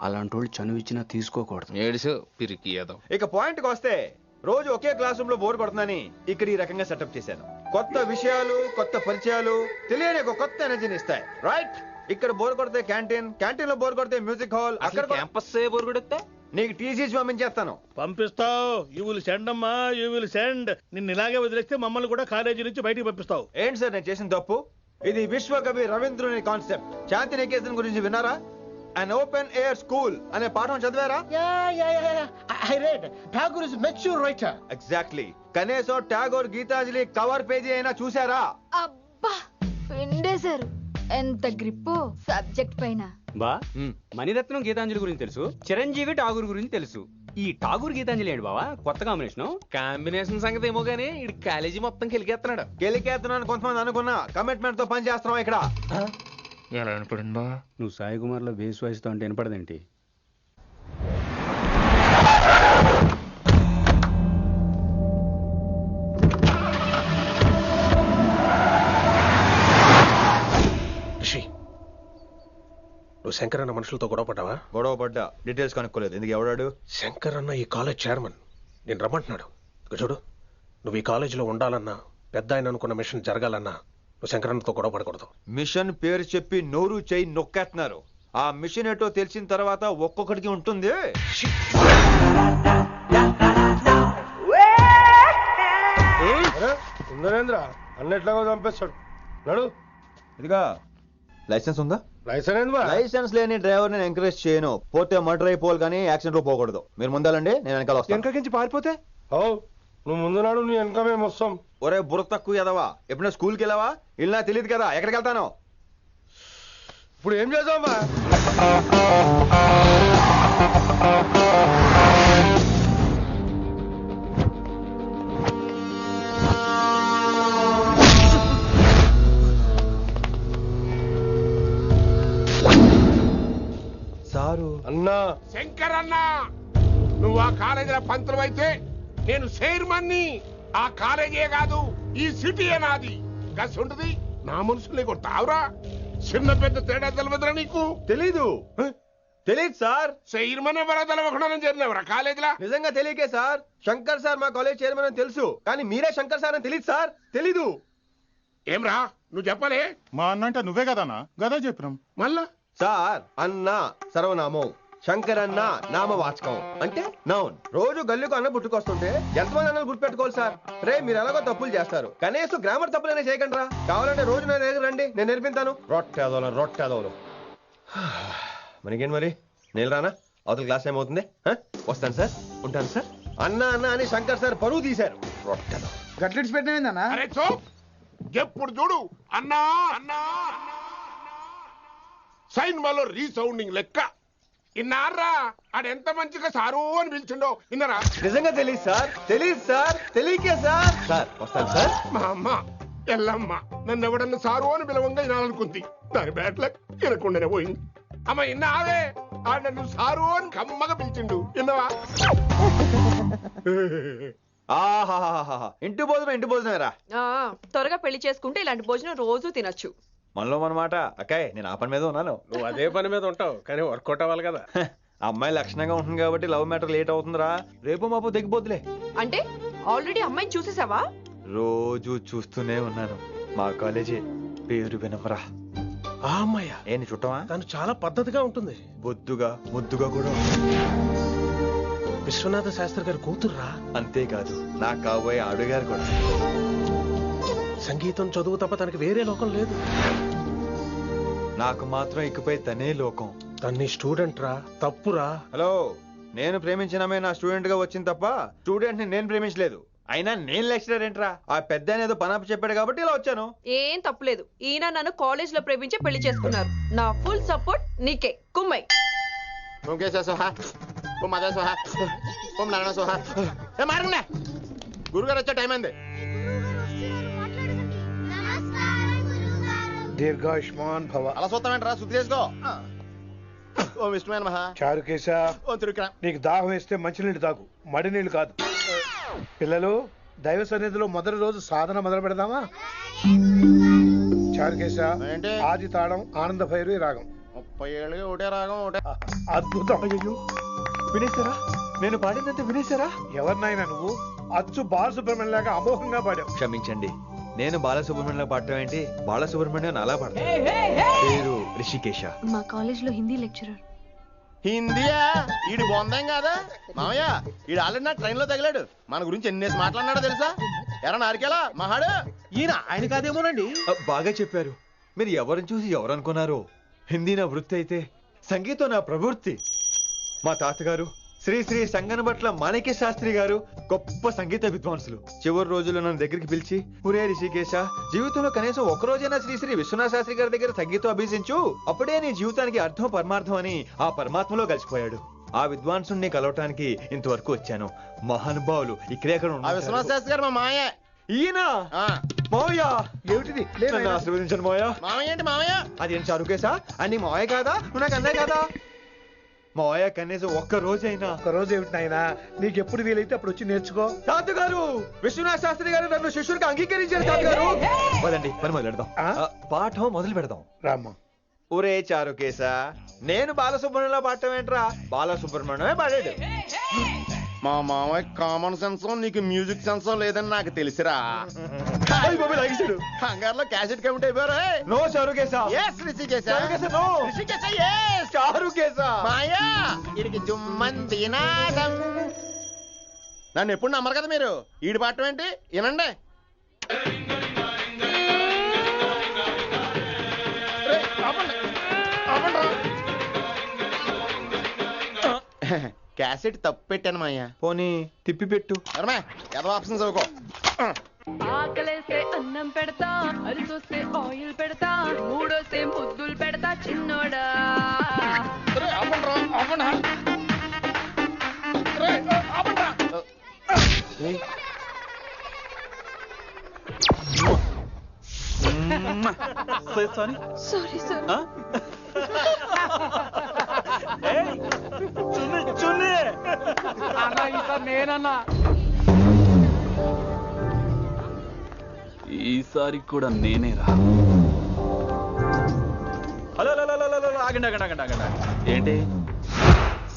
S15: అలాంటి వాళ్ళు చనువు ఇచ్చినా తీసుకోకూడదు. ఏడుసు పిరికి ఏదో.
S3: ఇక పాయింట్కి వస్తే, రోజు ఒకే క్లాస్ రూమ్ లో బోర్ కొడుతుందని ఇక్కడ ఈ రకంగా సెటప్ చేశాను. కొత్త విషయాలు, కొత్త పరిచయాలు తెలియని ఒక కొత్త ఎనర్జీని ఇస్తాయి. రైట్? ఇక్కడ బోర్ కొడితే క్యాంటీన్, క్యాంటీన్ లో బోర్ కొడితే మ్యూజిక్ హాల్, అక్కడ
S15: క్యాంపస్ బోర్ కొడితే
S3: నీకు టీసీస్ పంపించేస్తాను.
S16: పంపిస్తావు. యూ విల్ సెండ్ అమ్మా, యూ విల్ సెండ్. నిన్ను ఇలాగే వదిలేస్తే మమ్మల్ని కూడా కాలేజీ నుంచి బయటికి పంపిస్తావు.
S3: ఏంటి సార్ నేను చేసిన తప్పు? ఇది విశ్వకవి రవీంద్రుని కాన్సెప్ట్. శాంతినికేతన్ గురించి విన్నారా? అన్ ఓపెన్ ఎయిర్ స్కూల్ అనే పాఠం చదివారా?
S10: I read. Tagore is a mature writer.
S3: Exactly. కనీసం టాగోర్ గీతాంజలి కవర్ పేజీ అయినా చూసారా?
S17: అబ్బా పిండేశారు. ఎంత గ్రిప్పు సబ్జెక్ట్ పైన.
S15: బా మణిరత్నం గీతాంజలి గురించి తెలుసు, చిరంజీవి ఠాగూర్ గురించి తెలుసు. ఈ ఠాగూర్ గీతాంజలి ఏంటి బావా కొత్త కాంబినేషన్ సంగతి ఏమో గానీ ఈ కాలేజీ మొత్తం కెలికేస్తున్నాడు.
S3: గెలికేస్తున్నాను కొంతమంది అనుకున్నా, కమిట్మెంట్ తో పని చేస్తున్నాం ఇక్కడ.
S15: ఎలా వినపడింది బా? నువ్వు సాయి కుమార్ లో బేస్ వాయిస్తో అంటే వినపడదేంటి?
S8: నువ్వు శంకర్ అన్న మనుషులతో గొడవ పడ్డావా?
S3: గొడవ పడ్డా, డీటెయిల్స్ కనుక్కోలేదు. ఎందుకు? ఎవడాడు?
S8: శంకర్ అన్న ఈ కాలేజ్ చైర్మన్. నేను రమ్మంటున్నాడు. ఇక చూడు, నువ్వు ఈ కాలేజీలో ఉండాలన్నా, పెద్ద ఆయన అనుకున్న మిషన్ జరగాలన్నా నువ్వు శంకర్ అన్నతో గొడవ పడకూడదు.
S3: మిషన్ పేరు చెప్పి నోరు చేయి నొక్కేస్తున్నారు. ఆ మిషన్ ఏటో తెలిసిన తర్వాత ఒక్కొక్కడికి ఉంటుంది.
S7: ఉందనేంద్ర అన్నెట్లాగో చంపేస్తాడు. నడు.
S3: ఇదిగా లైసెన్స్ ఉందా? లైసెన్స్ లేని డ్రైవర్ నేను ఎంకరేజ్ చేయను. పోతే మర్డర్ అయిపోవాలి కానీ యాక్సిడెంట్ లో పోకూడదు. మీరు ముందాలండి, నేను వెనకాల వస్తాను.
S2: వెనకకించి పారిపోతే
S7: నువ్వు ముందు నాడు నీ వెనక మేము వస్తాం.
S3: ఒరే బుర్ర తక్కువ ఎదవా, ఎప్పుడైనా స్కూల్కి వెళ్ళావా? ఇలా తెలియదు కదా ఎక్కడికి వెళ్తాను.
S7: ఇప్పుడు ఏం చేద్దామా?
S3: సారు
S7: అన్నా,
S18: శంకర్ అన్నా, నువ్వు ఆ కాలేజీలో పంతులు అయితే నేను చైర్మన్ని. ఆ కాలేజీ కాదు, ఈ సిటీ నాది. గస్ ఉంటుంది నా మనుషుల్ని కొడతావురా? చిన్న పెద్ద తేడా తెలియదురా నీకు?
S3: తెలీదు సార్.
S18: చైర్మన్ ఎవరో తెలవకుండా చేరినవరా కాలేజీలో?
S3: నిజంగా తెలియకే సార్. శంకర్ సార్ మా కాలేజ్ చైర్మన్ అని తెలుసు, కానీ మీరే శంకర్ సార్ అని తెలియదు సార్. తెలీదు.
S18: ఏమ్రా నువ్వు చెప్పలే?
S19: మా అన్న అంటే నువ్వే కదన్నా, గదా చెప్పినాం.
S18: మళ్ళా
S3: సార్ అన్న సర్వనామం, శంకర్ అన్న నామవాచకం అంటే నౌన్. రోజు గల్లుకు అన్న పుట్టుకొస్తుంటే ఎంతమంది అన్నలు గుర్తుపెట్టుకోవాలి సార్? రే మీరు ఎలాగో తప్పులు చేస్తారు, కనీసం గ్రామర్ తప్పులనే చేయకండి రా. కావాలంటే రోజు నా దగ్గర రండి, నేను నేర్పిస్తాను. రొట్టెదోలు మనకేం మరి? నేను రానా? అవతల క్లాస్ ఏమవుతుంది? వస్తాను సార్, ఉంటాను సార్. అన్న అన్న అని శంకర్ సార్ పరువు తీశారు. రొట్టెదో
S18: గట్లెట్స్ పెట్టినా? అరే చో, ఎప్పుడు చూడు అన్నా అన్నా సైన్ మాలో రీసౌండింగ్ లెక్క. ఇన్నారా ఆడెంత మంచిగా సారు అని పిలిచిండో ఇన్నరా?
S3: నిజంగా తెలియదు సార్, తెలియకే సార్. సార్ వస్తాను సార్.
S18: మా అమ్మ ఎల్లమ్మ నన్ను ఎవడన్నా సారు అని పిలవంగా వినాలనుకుంది. దాని బ్యాట్లక్ వినకుండానే పోయింది. అమ్మ ఇన్నావే, ఆడ నన్ను సారు అని కమ్మగా పిలిచిండు, విన్నవా?
S3: ఇంటి భోజనం రా.
S12: త్వరగా పెళ్లి చేసుకుంటే ఇలాంటి భోజనం రోజు తినొచ్చు.
S3: మనలో మనమాట. అక్కాయ్ నేను ఆ పని మీద ఉన్నాను.
S8: నువ్వు అదే పని మీద ఉంటావు, కానీ వర్కౌట్ అవ్వాలి కదా.
S3: అమ్మాయి లక్షణంగా ఉంటుంది కాబట్టి లవ్ మ్యాటర్ లేట్ అవుతుందిరా. రేపు మాపు దిగిపోతులే.
S12: అంటే ఆల్రెడీ అమ్మాయిని చూసేసావా?
S3: రోజు చూస్తూనే ఉన్నాను. మా కాలేజీ పేరు వినమరా.
S8: ఆ అమ్మాయ
S3: ఏంటి చుట్టమా?
S8: తను చాలా పద్ధతిగా ఉంటుంది,
S3: బొద్దుగా ముద్దుగా కూడా.
S8: విశ్వనాథ శాస్త్రి గారి కూతుర్రా.
S3: అంతేకాదు నా కాబోయే ఆడుగారు కూడా.
S8: సంగీతం చదువు తప్ప తనకి వేరే లోకం లేదు.
S3: నాకు మాత్రం ఇకపై తనే లోకం.
S8: తన్ని స్టూడెంట్ రా, తప్పురా.
S3: హలో, నేను ప్రేమించినమే నా స్టూడెంట్ గా వచ్చింది తప్ప స్టూడెంట్ ని నేను ప్రేమించలేదు. అయినా నేను లెక్చరర్ ఏంట్రా? ఆ పెద్ద ఏదో పనాపు చెప్పాడు కాబట్టి ఇలా వచ్చాను.
S12: ఏం తప్పులేదు. ఈయన నన్ను కాలేజ్ లో ప్రేమించి పెళ్లి చేసుకున్నారు. నా ఫుల్ సపోర్ట్ నీకే. కుమ్మై
S9: గురుగారు వచ్చే టైం అయింది.
S16: దీర్ఘాయుష్మాన్ భవ.
S9: అలా చూస్తామంటారా? శుద్ధి చేసుకో. ఓం విష్ణుమైన మహా.
S16: చారుకేశ, నీకు దాహం వేస్తే మంచినీళ్ళు తాగు, మడి నీళ్ళు కాదు. పిల్లలు, దైవ సన్నిధిలో మొదటి రోజు సాధన మొదలు పెడదామా? చారుకేశ, ఆది తాళం ఆనంద భైరవి రాగం.
S9: 30 ఏళ్ళుగా ఒకటే రాగం, ఒకటే
S16: అద్భుతం.
S3: వినేశారా? నేను పాడినంత వినేశారా?
S16: ఎవరినైనా నువ్వు అచ్చు బాలసుబ్రహ్మణ్యం లాగా అమోఘంగా పాడావు.
S3: క్షమించండి, నేను బాలసుబ్రహ్మణ్యంలో పాడటం ఏంటి? బాలసుబ్రహ్మణ్యం అలా పాడతాను. పేరు రిషికేశ.
S5: మా కాలేజ్ లో హిందీ లెక్చరర్.
S9: హిందీయా? ఈడు బొందేం కాదా మామయ్య? ఈడు ఆల్రెడీ నా ట్రైన్ లో తగిలాడు. మన గురించి ఎన్నేసి మాట్లాడినాడో తెలుసా? ఎరా నారికేలా మహాడు?
S3: ఈయన ఆయన కాదేమోనండి. బాగా చెప్పారు. మీరు ఎవరిని చూసి ఎవరు అనుకున్నారు? హిందీ నా వృత్తి అయితే సంగీతం నా ప్రవృత్తి. మా తాతగారు శ్రీ శ్రీ సంగనబట్ల మాణిక్య శాస్త్రి గారు గొప్ప సంగీత విద్వాంసులు. చివరి రోజుల్లో నన్ను దగ్గరికి పిలిచి, ఒరే రిషికేశ, జీవితంలో కనీసం ఒక్కరోజైనా శ్రీ శ్రీ విశ్వనాథ శాస్త్రి గారి దగ్గర సంగీతం అభ్యసించు, అప్పుడే నీ జీవితానికి అర్థం పరమార్థం అని ఆ పరమాత్మలో కలిసిపోయాడు. ఆ విద్వాంసుని కలవటానికి ఇంతవరకు వచ్చాను. మహానుభావులు ఇక్కడే
S9: విశ్వనాథ శాస్త్రి గారు మా మాయ.
S3: ఈయన మావయ్య.
S16: ఏమిటిది?
S3: నన్ను ఆశీర్వదించండి మావయ్య.
S9: మామయ్య ఏంటి మామయ్య?
S3: అదేం చారుకేశా? అని మావయ్య కాదా? నువ్వు నాకు అన్నయ్య కాదా? మావయ్య కనీసం ఒక్క రోజైనా.
S16: ఒక్క రోజు ఏమిటి నాయనా? నీకు ఎప్పుడు వీలైతే అప్పుడు వచ్చి నేర్చుకో.
S3: తాతగారు, విశ్వనాథ శాస్త్రి గారు నన్ను శిష్యుడికి అంగీకరించారు. తాతగారు పదండి, పని మొదలు పెడదాం. పాఠం మొదలు పెడదాం.
S16: రామ్మా.
S3: ఒరే చారుకేశా, నేను బాలసుబ్రహ్మణ్యంలో పాడటం ఏంట్రా? బాలసుబ్రహ్మణ్యమే పాడాడు.
S9: మా మామయ్య కామన్ సెన్స్, నీకు మ్యూజిక్ సెన్స్ లేదని నాకు తెలిసిరా. హంగార్లో క్యాసెట్ కమిట్ అయిపోయారు.
S3: No Charukesha.
S9: Yes Rishikesha.
S3: No
S9: Rishikesha. Yes
S3: Charukesha.
S9: మాయా వీడికి జుమ్మంది నాదం. నన్ను ఎప్పుడు నమ్మరు కదా మీరు. ఈడి పాడటం ఏంటి? వినండి. క్యాసెట్ తప్పు పెట్టాను మాయా.
S13: పోనీ తిప్పి పెట్టు.
S9: ఏదో ఆప్షన్ చదువుకో.
S12: ఆకలేస్తే అన్నం పెడతా, అరిసొస్తే ఆయిల్ పెడతా, మూడోస్తే ముద్దులు పెడతా చిన్నోడా.
S5: Sorry sir.
S14: నేనన్నా ఈసారి కూడా నేనే రా. హలో హలో హలో హలో ఆగండి ఆగండి ఆగండి ఆగండి. ఏంటి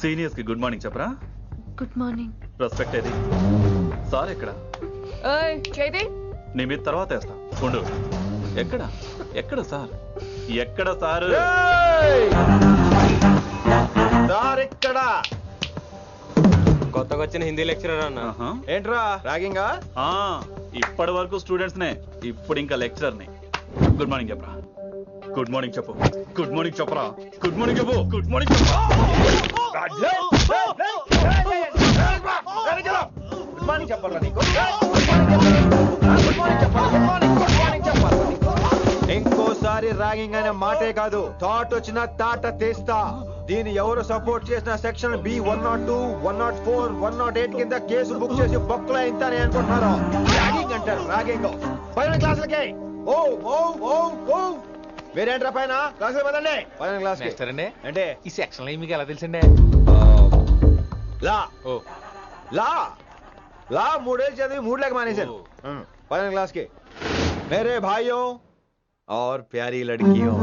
S14: సీనియర్స్ కి గుడ్ మార్నింగ్ చెప్పరా?
S5: Good morning.
S14: రెస్పెక్ట్ ఏది? సార్ ఎక్కడ? నీ మీద తర్వాత వేస్తా ఉండు. ఎక్కడ ఎక్కడ సార్? ఎక్కడ సార్?
S13: ఇక్కడ
S11: కొత్తగా వచ్చిన హిందీ లెక్చరర్ అన్న.
S13: ఏంట్రా ర్యాగింగా?
S14: ఇప్పటి వరకు స్టూడెంట్స్ నే, ఇప్పుడు ఇంకా లెక్చరర్ ని. గుడ్ మార్నింగ్ చెప్పరా? గుడ్ మార్నింగ్ చెప్పు. గుడ్ మార్నింగ్ చెప్పరా? గుడ్ మార్నింగ్ చెప్పు. గుడ్ మార్నింగ్ చెప్పు.
S13: గుడ్ మార్నింగ్ చెప్పాలా నీకు? ఇంకోసారి ర్యాగింగ్ అనే మాటే కాదు, థాట్ వచ్చిన తాట తీస్తా. దీన్ని ఎవరు సపోర్ట్ చేసిన సెక్షన్ బి 102, 104, 108 కింద కేసు బుక్ చేసి బొక్కలో ఇంతానే అనుకుంటున్నారు. ర్యాగింగ్ అంటారు ర్యాగింగ్. పైన క్లాసులకి ఓ ఓ ఓ ఓ వేరేంట్రా పైన క్లాసులు పదండి. పైన క్లాస్ అంటే
S15: ఈ సెక్షన్ మీకు ఎలా తెలుసండి?
S13: లా లా లా 3 ఏళ్ళు చదివి 3 లేక మానేశాను. పైన క్లాస్ కి మేరే భాइयों और प्यारी लड़कियों,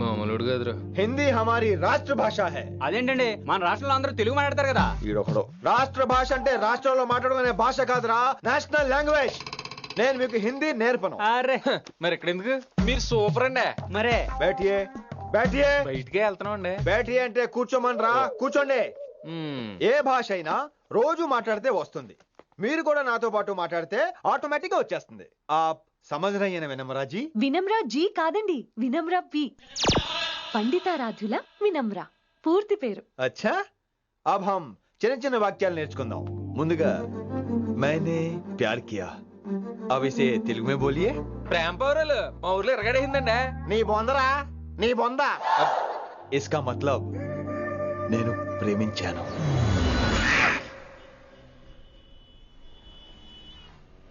S15: మామూలుడు కదరా.
S13: హిందీ हमारी రాష్ట్ర భాష है.
S15: అదేంటండి మన రాష్ట్రంలో అందరూ తెలుగు మాట్లాడతారు కదా.
S13: ఈడొకడు రాష్ట్ర భాష అంటే రాష్ట్రంలో మాట్లాడుకునే భాష కాదురా, నేషనల్ లాంగ్వేజ్. నేను మీకు హిందీ నేర్పను.
S15: అరే మరి ఇక్కడ ఎందుకు? మీరు సూపర్ అండి. మరే
S13: బైఠియే బైఠియే.
S15: బయటికే వెళ్తున్నాం అండి.
S13: బైఠియే అంటే కూర్చోమనరా, కూర్చోండి. ఏ భాష అయినా రోజు మాట్లాడితే వస్తుంది. మీరు కూడా నాతో పాటు మాట్లాడితే ఆటోమేటిక్ గా వచ్చేస్తుంది. ఆ समझ रही है ना विनम्रा जी?
S20: వినమ్రా జీ కాదండి, వినమ్రా వి. పండితారాధ్యుల వినమ్రా పూర్తి పేరు.
S13: अच्छा अब हम చిన్న చిన్న వాక్యాలు నేర్చుకుందాం. ముందుగా मैंने प्यार किया. अब इसे తెలుగు में बोलिए.
S15: ప్రేమ పౌరులు మా ఊర్లో ఎరగడేసిందండి.
S13: నీ బొందరా, నీ బొంద. इसका मतलब నేను ప్రేమించాను.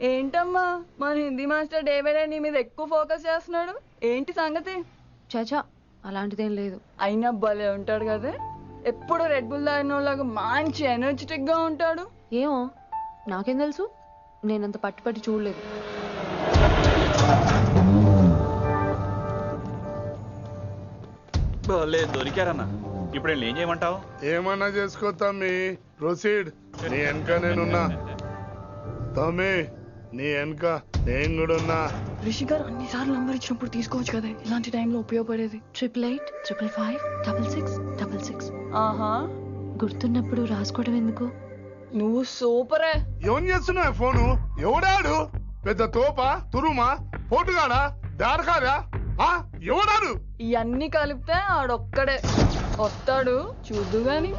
S12: ఏంటమ్మా మన Hindi master day by day నీ మీద ఎక్కువ ఫోకస్ చేస్తున్నాడు, ఏంటి సంగతి?
S20: చాచా అలాంటిదేం లేదు.
S12: అయినా భలే ఉంటాడు కదా, ఎప్పుడు రెడ్ బుల్ తాగినోళ్ళగా మంచి ఎనర్జెటిక్ గా ఉంటాడు.
S20: ఏమో నాకేం తెలుసు, నేనంత పట్టి చూడలేదు.
S14: దొరికారన్నా. ఇప్పుడు ఏం చేయమంటావు?
S18: ఏమన్నా చేసుకో తమ్మి, ప్రొసీడ్. నీ వెనక నేనున్నా తమ్మి, నీ వెనక నేను కూడా ఉన్నా.
S12: రిషి గారు అన్నిసార్లు నంబర్ ఇచ్చినప్పుడు తీసుకోవచ్చు కదా, ఇలాంటి టైంలో ఉపయోగపడేది.
S20: 8885556666.
S12: ఆహా,
S20: గుర్తున్నప్పుడు రాసుకోవడం ఎందుకు?
S12: నువ్వు సూపరే.
S18: ఏం చేస్తున్నావు ఫోను? ఎవడాడు? పెద్ద తోప, తురుమా, పోటుగాడా, దారకారా? ఎవడాడు?
S12: ఇవన్నీ కలిపితే ఆడొక్కడే వస్తాడు, చూద్దు గాని.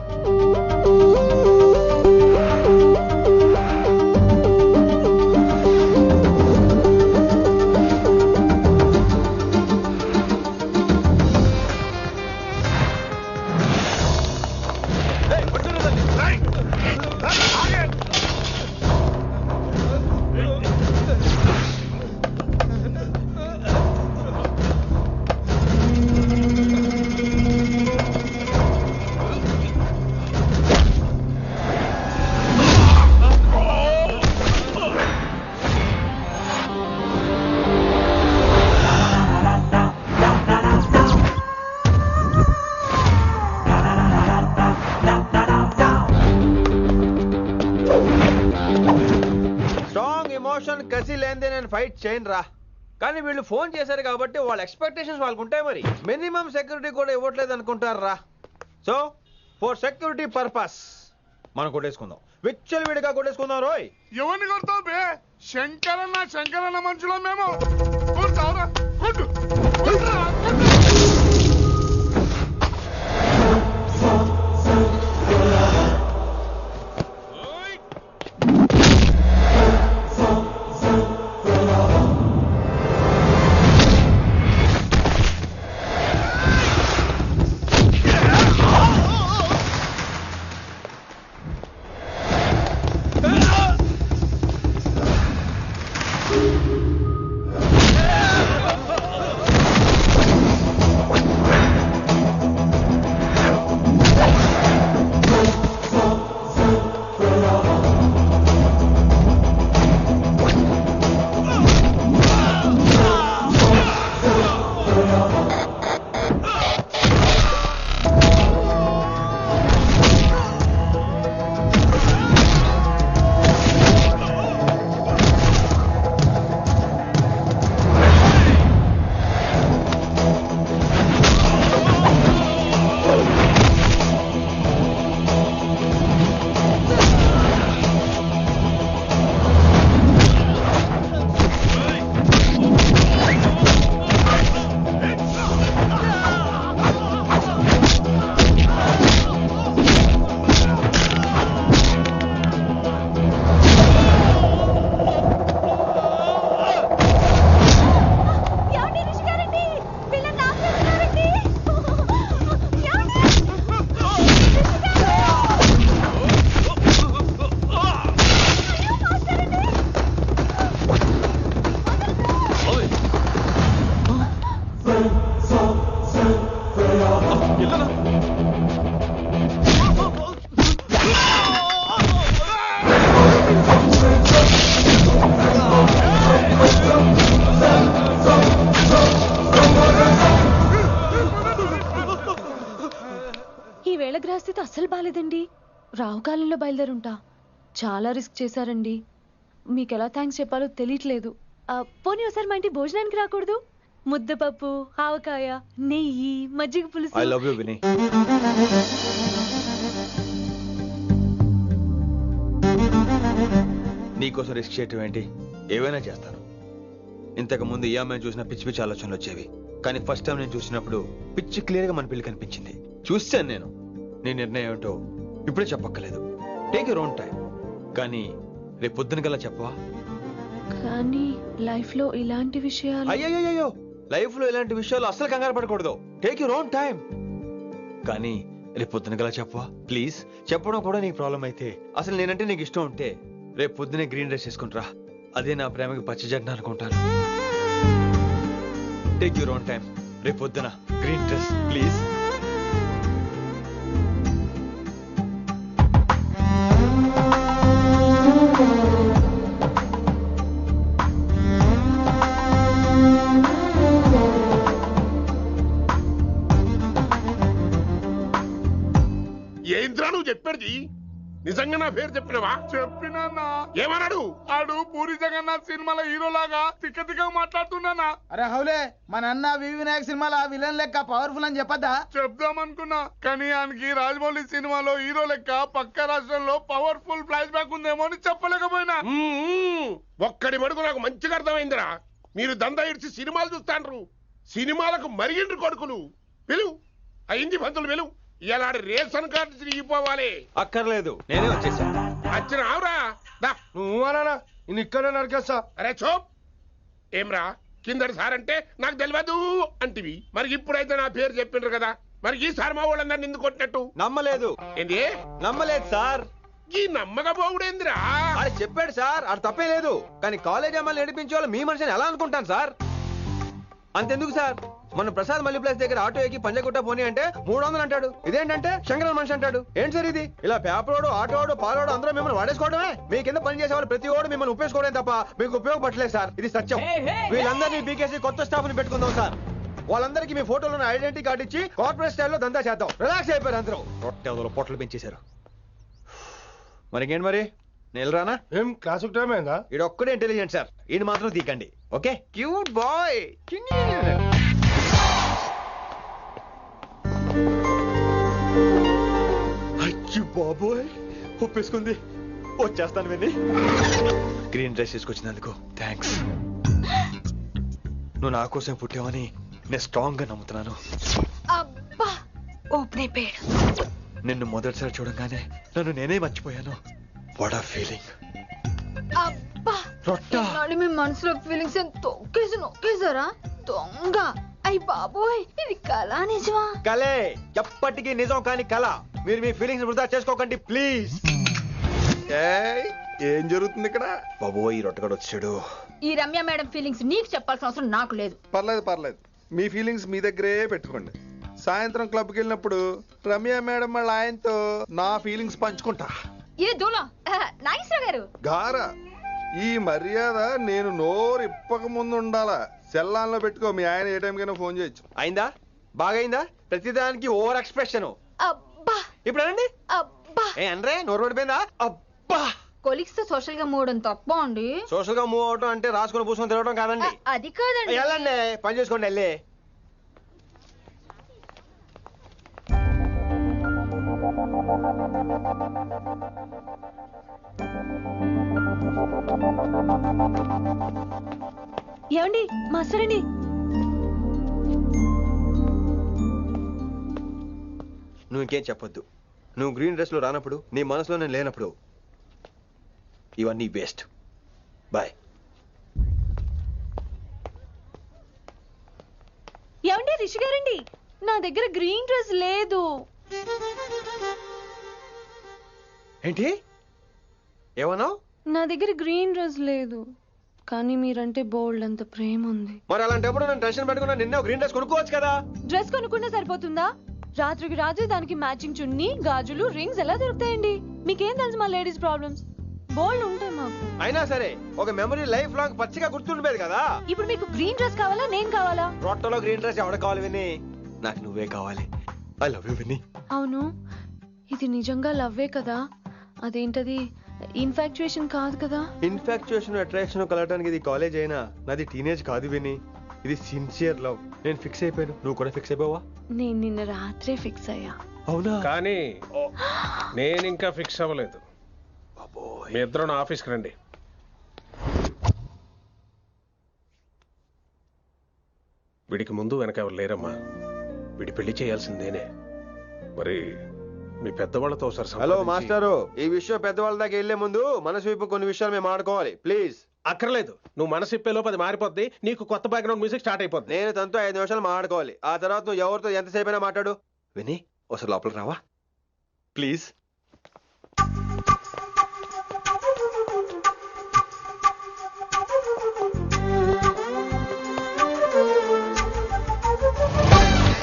S13: కసి లేనిదే నేను ఫైట్ చేయను రా. కానీ వీళ్ళు ఫోన్ చేశారు కాబట్టి వాళ్ళ ఎక్స్పెక్టేషన్స్ వాళ్ళకు ఉంటాయి. మరి మినిమం సెక్యూరిటీ కూడా ఇవ్వట్లేదు అనుకుంటారు రా. సో ఫర్ సెక్యూరిటీ పర్పస్ మనం కొట్టేసుకుందాం, విచ్చలవిడిగా కొట్టేసుకుందాం. రోయ్
S18: ఎవరిని కొడతావు బే? శంకరన్న మనుషులో మేము.
S20: రావుకాలంలో బయలుదేరుంటా. చాలా రిస్క్ చేశారండి. మీకు ఎలా థ్యాంక్స్ చెప్పాలో తెలియట్లేదు. పోనీ ఒకసారి మా ఇంటి భోజనానికి రాకూడదు? ముద్దపప్పు, ఆవకాయ, నెయ్యి, మజ్జిగ పులుసు.
S13: ఐ లవ్ యూ విని. నీకోసం రిస్క్ చేయటం ఏంటి? ఏవైనా చేస్తాను. ఇంతకు ముందు ఈ అమ్మాయిని చూసిన పిచ్చి పిచ్చి ఆలోచనలు వచ్చేవి, కానీ ఫస్ట్ టైం నేను చూసినప్పుడు పిచ్చి క్లియర్ గా మన పిల్లి కనిపించింది. చూశాను నేను. నీ నిర్ణయం ఏమిటో ఇప్పుడే చెప్పక్కర్లేదు. Take your own time. కానీ రేపు పొద్దున కల్లా చెప్పవా?
S20: కానీ లైఫ్ లో ఇలాంటి విషయాలు.
S13: అయ్యో, లైఫ్ లో ఇలాంటి విషయాలు అసలు కంగారు పడకూడదు. Take your own time. కానీ రేపు పొద్దున కల్లా చెప్పవా ప్లీజ్? చెప్పడం కూడా నీకు ప్రాబ్లం అయితే, అసలు నేనంటే నీకు ఇష్టం ఉంటే రేపు పొద్దునే గ్రీన్ డ్రెస్ వేసుకుంటారా. అదే నా ప్రేమకి పచ్చజెండ అనుకుంటాను. Take your own time. రేపు పొద్దున గ్రీన్ డ్రెస్ ప్లీజ్.
S18: ఏంద్రా నువ్వు చెప్పేది? నిజంగా నా పేరు చెప్పినవా? చెప్పినా. ఏమన్నాడు? ఆడు పూరి జగన్నాథ్ సినిమాలో హీరోలాగా తిక్క తిక్క మాట్లాడుతున్నానా?
S21: అరే హౌలే, మన అన్న వినాయక్ సినిమాలో విలన్ లెక్క పవర్ఫుల్ అని చెప్పద్దా?
S18: చెప్దామనుకున్నా, కానీ ఆయనకి రాజమౌళి సినిమాలో హీరో లెక్క పక్క రాష్ట్రంలో పవర్ఫుల్ ఫ్లాష్ బ్యాక్ ఉందేమో అని చెప్పలేకపోయినా. ఒక్కడి మడుగు నాకు మంచిగా అర్థమైందిరా. మీరు దందా ఇడిచి సినిమాలు చూస్తాండ్రు. సినిమాలకు మరిగిండ్రు కొడుకులు. పిలువు అయింది పంతులు, పిలువు. ఇలా రేషన్ కార్డు తిరిగిపోవాలి.
S13: అక్కర్లేదు, నేనే వచ్చేసా.
S18: వచ్చిన ఆవురా.
S3: నువ్వు అనా నేను ఇక్కడే నరికేస్తా.
S18: అరే చోప్. ఏమ్రా కిందటి సార్ అంటే నాకు తెలియదు అంటివి. మరి ఇప్పుడైతే నా పేరు చెప్పిండ్రు కదా, మరి ఈ సార్ మా వాళ్ళందరినీ ఎందుకు కొట్టినట్టు?
S13: నమ్మలేదు.
S18: ఏంది?
S13: నమ్మలేదు సార్.
S18: ఈ నమ్మకపోవుడేందిరా?
S13: అది చెప్పాడు సార్, అది తప్పే లేదు. కానీ కాలేజ్ అమ్మాయిలు నడిపించే వాళ్ళు మీ మనిషిని ఎలా అనుకుంటాను సార్? అంతెందుకు సార్, మన ప్రసాద్ మల్లి ప్లేస్ దగ్గర ఆటో ఎక్కి పంజగుట్ట పోనీ అంటే 300 అంటాడు. ఇదేంటంటే శంకరన్ మనిషి అంటాడు. ఏంటి సార్ ఇది? ఇలా పేపరోడు, ఆటోడు, పాలోడు అందరూ మిమ్మల్ని వాడేసుకోవడమే. మీ కింద పని చేసే వాళ్ళు ప్రతి ఓడు మిమ్మల్ని ఉపయోగించుకోవడం తప్ప మీకు ఉపయోగపడలేదు సార్. ఇది సత్యం. వీళ్ళందరినీ బీకేసి కొత్త స్టాఫ్ ని పెట్టుకుందాం సార్. వాళ్ళందరికీ మీ ఫోటోలను ఐడెంటిటీ కార్డు ఇచ్చి కార్పొరేట్ స్టైల్లో దందా చేద్దాం. రిలాక్స్ అయిపోయారు అందరూ. రొట్టె పొట్టలు పెంచేశారు. మరికేంటి మరి నేను రానా?
S3: ఏం క్లాస్ టైం అయిందా?
S13: ఈడు ఒక్కడే ఇంటెలిజెంట్ సార్, ఈయన మాత్రం తీకండి. ఓకే? Cute boy. అయ్యో బాబోయ్, ఒప్పేసుకుంది. వచ్చేస్తాను విని. గ్రీన్ డ్రెస్ తీసుకొచ్చినందుకు థ్యాంక్స్. నువ్వు నా కోసం పుట్టావని నేను స్ట్రాంగ్ గా నమ్ముతున్నాను.
S17: అబ్బా ఓపెన్ అయిపోయాడు.
S13: నిన్ను మొదటిసారి చూడంగానే నన్ను నేనే మర్చిపోయాను. వాట్ ఆ ఫీలింగ్.
S17: అబ్బా మీ మనసులో ఫీలింగ్స్ తొక్కేసారా? దొంగ. అయ్యి బాబోయ్, ఇది కళ నిజమా?
S13: కలే, ఎప్పటికీ నిజం కాని కళ. మీరు మీ ఫీలింగ్స్ వృధా చేసుకోకండి ప్లీజ్.
S3: ఏం జరుగుతుంది ఇక్కడ?
S13: బాబోయ్, ఈ రొట్టగడు వచ్చాడు.
S17: ఈ రమ్య మేడం ఫీలింగ్స్ నీకు చెప్పాల్సిన అవసరం నాకు లేదు.
S3: పర్లేదు, మీ ఫీలింగ్స్ మీ దగ్గరే పెట్టుకోండి. సాయంత్రం క్లబ్కి వెళ్ళినప్పుడు రమ్య మేడం వాళ్ళ ఆయనతో నా ఫీలింగ్స్ పంచుకుంటా.
S17: ఏ దూలం నాగేశ్వర గారు
S3: గారా, ఈ మర్యాద నేను నోరు ఇప్పక ముందు ఉండాలా. సెల్లాన్లో పెట్టుకో, మీ ఆయన ఏ టైంకైనా ఫోన్ చేయొచ్చు.
S13: అయిందా? బాగైందా? ప్రతిదానికి ఓవర్ ఎక్స్ప్రెషన్.
S17: అబ్బా
S13: ఇప్పుడు అనండి.
S17: అబ్బా
S13: ఏ అనరే, నోరు పడిపోయిందా? అబ్బా.
S17: కొలిక్స్ తో సోషల్ గా మూవ్ అవడం తప్ప అండి.
S13: సోషల్ గా మూవ్ అవడం అంటే రాసుకొని పూసుకొని తిరగడం కాదండి.
S17: అది కాదండి.
S13: వెళ్ళండి, పని చేసుకోండి. వెళ్ళి
S20: ఏమండి మాస్టర్ అండి?
S13: నువ్వు ఇంకేం చెప్పొద్దు. నువ్వు గ్రీన్ డ్రెస్ లో రానప్పుడు, నీ మనసులో నేను లేనప్పుడు ఇవన్నీ వేస్ట్. బాయ్.
S20: ఏమండి రిషి గారండి, నా దగ్గర గ్రీన్ డ్రెస్ లేదు.
S13: ఏంటి ఏమన్నావు?
S20: నా దగ్గర గ్రీన్ డ్రెస్ లేదు, కానీ మీరంటే బోల్డ్ అంత ప్రేమ ఉంది.
S13: మరి అలాంటప్పుడు నేను టెన్షన్ పెట్టుకున్నా, నిన్నే గ్రీన్ డ్రెస్ కొనుక్కోవచ్చు కదా.
S20: డ్రెస్ కొనుక్కుంటే సరిపోతుందా? రాత్రికి రాత్రి దానికి మ్యాచింగ్ చున్నీ, గాజులు, రింగ్స్ ఎలా దొరుకుతాయండి? మీకేం తెలుసు మా లేడీస్ ప్రాబ్లమ్స్? బోల్డ్ ఉంటాయి మాకు.
S13: అయినా సరే ఒక మెమరీ లైఫ్ లాంగ్ పచ్చిగా గుర్తుండిపోయేది కదా.
S20: ఇప్పుడు మీకు గ్రీన్ డ్రెస్ కావాలా, నేను కావాలా?
S13: రొట్టెలో గ్రీన్ డ్రెస్ ఎవడ కావాలి విని? నాకు నువ్వే కావాలి. ఐ లవ్ యూ విని.
S20: అవును, ఇది నిజంగా లవ్వే కదా? అదేంటది ఇన్ఫాక్చుయేషన్ కాదు కదా?
S3: ఇన్ఫాక్చుయేషన్ అట్రాక్షన్ కలగడానికి ఇది కాలేజ్ అయినా నాది టీనేజ్ కాదు విని. ఇది సిన్సియర్ లవ్. నేను ఫిక్స్ అయిపోయాను. నువ్వు కూడా ఫిక్స్ అయిపోవా?
S20: నేను నిన్న రాత్రే ఫిక్స్ అయ్యా.
S3: అవునా?
S8: కానీ నేను ఇంకా ఫిక్స్ అవ్వలేదు. మీ ఇద్దరు నా ఆఫీస్కి రండి. వీడికి ముందు వెనక ఎవరు లేరమ్మా. వీడి పెళ్లి చేయాల్సిందేనే. మరి మీ పెద్దవాళ్ళతో ఒకసారి
S3: హలో మాస్టారు, ఈ విషయం పెద్దవాళ్ళ దాకా వెళ్లే ముందు మనసు వైపు కొన్ని విషయాలు మేము ఆడుకోవాలి ప్లీజ్.
S8: అక్కర్లేదు, నువ్వు మనసు ఇప్పేలోపు అది మారిపోద్ది. నీకు కొత్త బ్యాక్గ్రౌండ్ మ్యూజిక్ స్టార్ట్ అయిపోద్ది.
S3: నేను తనతో 5 నిమిషాలు మాట్లాడుకోవాలి. ఆ తర్వాత నువ్వు ఎవరితో ఎంతసేపు అయినా మాట్లాడు. విని ఒకసారి లోపలికి రావా ప్లీజ్?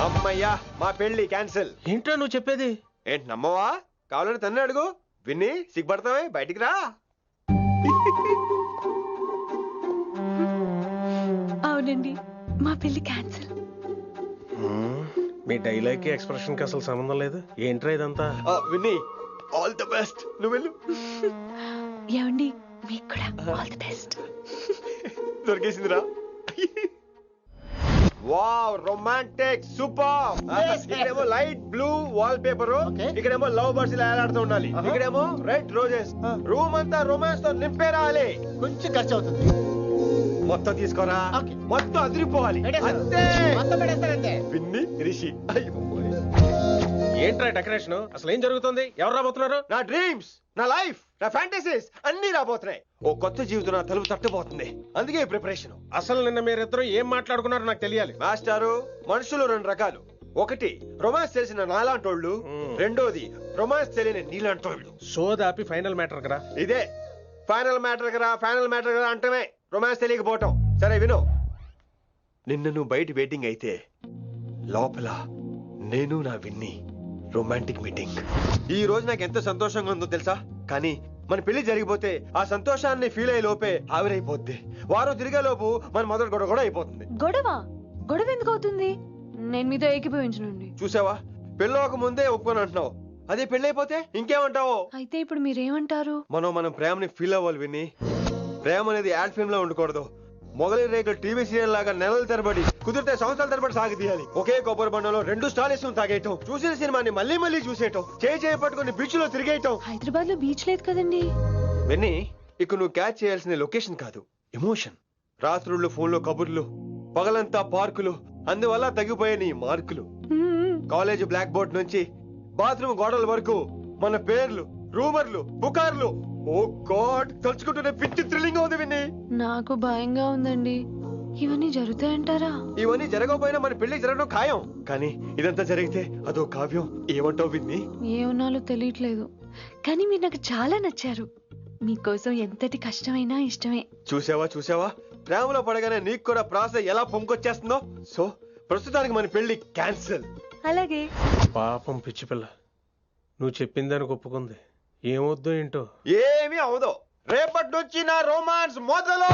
S3: అమ్మయ్యా, మా పెళ్లి క్యాన్సిల్.
S8: ఏంటో నువ్వు చెప్పేది?
S3: ఏంటి నమ్మవా? కావాలని తన్నే అడుగు. విన్ని సిగ్గుపడతావే, బయటికి రా.
S20: అవునండి, మా పెళ్లి క్యాన్సిల్.
S8: మీ డైలాగ్ కి ఎక్స్ప్రెషన్ కి అసలు సంబంధం లేదు. ఏంట్రా ఇదంతా?
S3: విన్ని ఆల్ ది బెస్ట్. నువ్వు వెళ్ళు.
S20: ఏమండి, మీకు కూడా ఆల్ ది బెస్ట్.
S3: దొరికేసిందిరా. Wow, romantic, super. ఇక్కడేమో లైట్ బ్లూ వాల్ పేపర్, ఇక్కడేమో లవ్ బర్డ్స్ ఇలా ఏలాడుతూ ఉండాలి, ఇక్కడేమో రెడ్ రోజెస్. రూమ్ అంతా రొమాన్స్ తో నింపే రావాలి.
S10: కొంచెం ఖర్చు అవుతుంది.
S3: మొత్తం తీసుకోరా, మొత్తం అదిరిపోవాలి. అంతే. విన్ని రిషి.
S8: ఏంట్రా డెకరేషన్? అసలు ఏం జరుగుతుంది? ఎవరు రాబోతున్నారు?
S3: నా డ్రీమ్స్, నా లైఫ్, నా ఫ్యాంటసీస్ అన్ని రాబోతున్నాయి. ఓ కొత్త జీవితం నా తలుపు తట్టబోతుంది. అందుకే ప్రిపరేషన్.
S8: అసలు నిన్న మీరిద్దరు ఏం మాట్లాడుకున్నారో నాకు తెలియాలి.
S3: మాస్టారు, మనుషులు 2 రకాలు. ఒకటి రొమాన్స్ తెలిసిన నాలాంటోళ్ళు, రెండోది రొమాన్స్ తెలియని నీలాంటోళ్ళు.
S8: సోదాపి ఫైనల్ మ్యాటర్ కదా.
S3: ఇదే ఫైనల్ మ్యాటర్ కదా. ఫైనల్ మ్యాటర్ కదా అంటమే రొమాన్స్ తెలియకపోవటం. సరే విను, నిన్న నువ్వు బయట వెయిటింగ్ అయితే లోపల నేను నా విన్ని రొమాంటిక్ మీటింగ్. ఈ రోజు నాకు ఎంత సంతోషంగా ఉందో తెలుసా? కానీ మన పెళ్లి జరిగిపోతే ఆ సంతోషాన్ని ఫీల్ అయ్యే లోపే ఆవిరైపోద్ది. వారం తిరిగే లోపు మన మొదటి గొడవ కూడా అయిపోతుంది.
S20: గొడవ ఎందుకు అవుతుంది? నేను మీతో ఏకీభవించనండి.
S3: చూసావా, పెళ్ళవక ముందే ఒప్పుకొని అంటున్నావు. అదే పెళ్లి అయిపోతే ఇంకేమంటావు?
S20: అయితే ఇప్పుడు మీరేమంటారు?
S3: మనం ప్రేమని ఫీల్ అవ్వాలి విని. ప్రేమ అనేది యాడ్ ఫిల్మ్ లో ఉండకూడదు. మొగలి రేకులు టీవీ సీరియల్ లాగా నెలల తరబడి, కుదిరితే సంవత్సరాల తరబడి సాగి తీయాలి. ఒకే కొబ్బరి బండలో 2 స్టాలిస్ తాగేయటం, చూసిన సినిమాని మళ్ళీ మళ్ళీ చూసేయటం, చేయి పట్టుకుని బీచ్ లో తిరిగేయటం.
S20: హైదరాబాద్ లో బీచ్ లేదు కదండి.
S3: విన్ని, ఇక నువ్వు క్యాచ్ చేయాల్సిన లొకేషన్ కాదు, ఎమోషన్. రాత్రుళ్ళు ఫోన్ లో కబుర్లు, పగలంతా పార్కులు, అందువల్ల తగ్గిపోయే నీ మార్కులు. కాలేజ్ బ్లాక్ బోర్డ్ నుంచి బాత్రూమ్ గోడల వరకు మన పేర్లు, రూమర్లు, పుకార్లు. ఓ గాడ్, తలుచుకుంటూనే పిచ్చి థ్రిల్లింగ్ ఉంది విన్ని.
S20: నాకు భయంగా ఉందండి. ఇవన్నీ జరుగుతాయంటారా?
S3: ఇవన్నీ జరగకపోయినా మన పెళ్లి జరగడం ఖాయం. కానీ ఇదంతా జరిగితే అదో కావ్యం. ఏమంటావు విన్ని?
S20: ఏమన్నాలో తెలియట్లేదు, కానీ మీరు నాకు చాలా నచ్చారు. మీకోసం ఎంతటి కష్టమైనా ఇష్టమే.
S3: చూసావా, ప్రేమలో పడగానే నీకు కూడా ప్రాసెస్ ఎలా పొంగొచ్చేస్తుందో. సో ప్రస్తుతానికి మన పెళ్లి క్యాన్సిల్.
S20: అలాగే.
S8: పాపం పిచ్చి పిల్ల, నువ్వు చెప్పిందని ఒప్పుకుంది. ఏమొద్దు ఏంటో.
S3: ఏమీ అవదో. రేపటి నుంచి నా రొమాన్స్ మొదలు.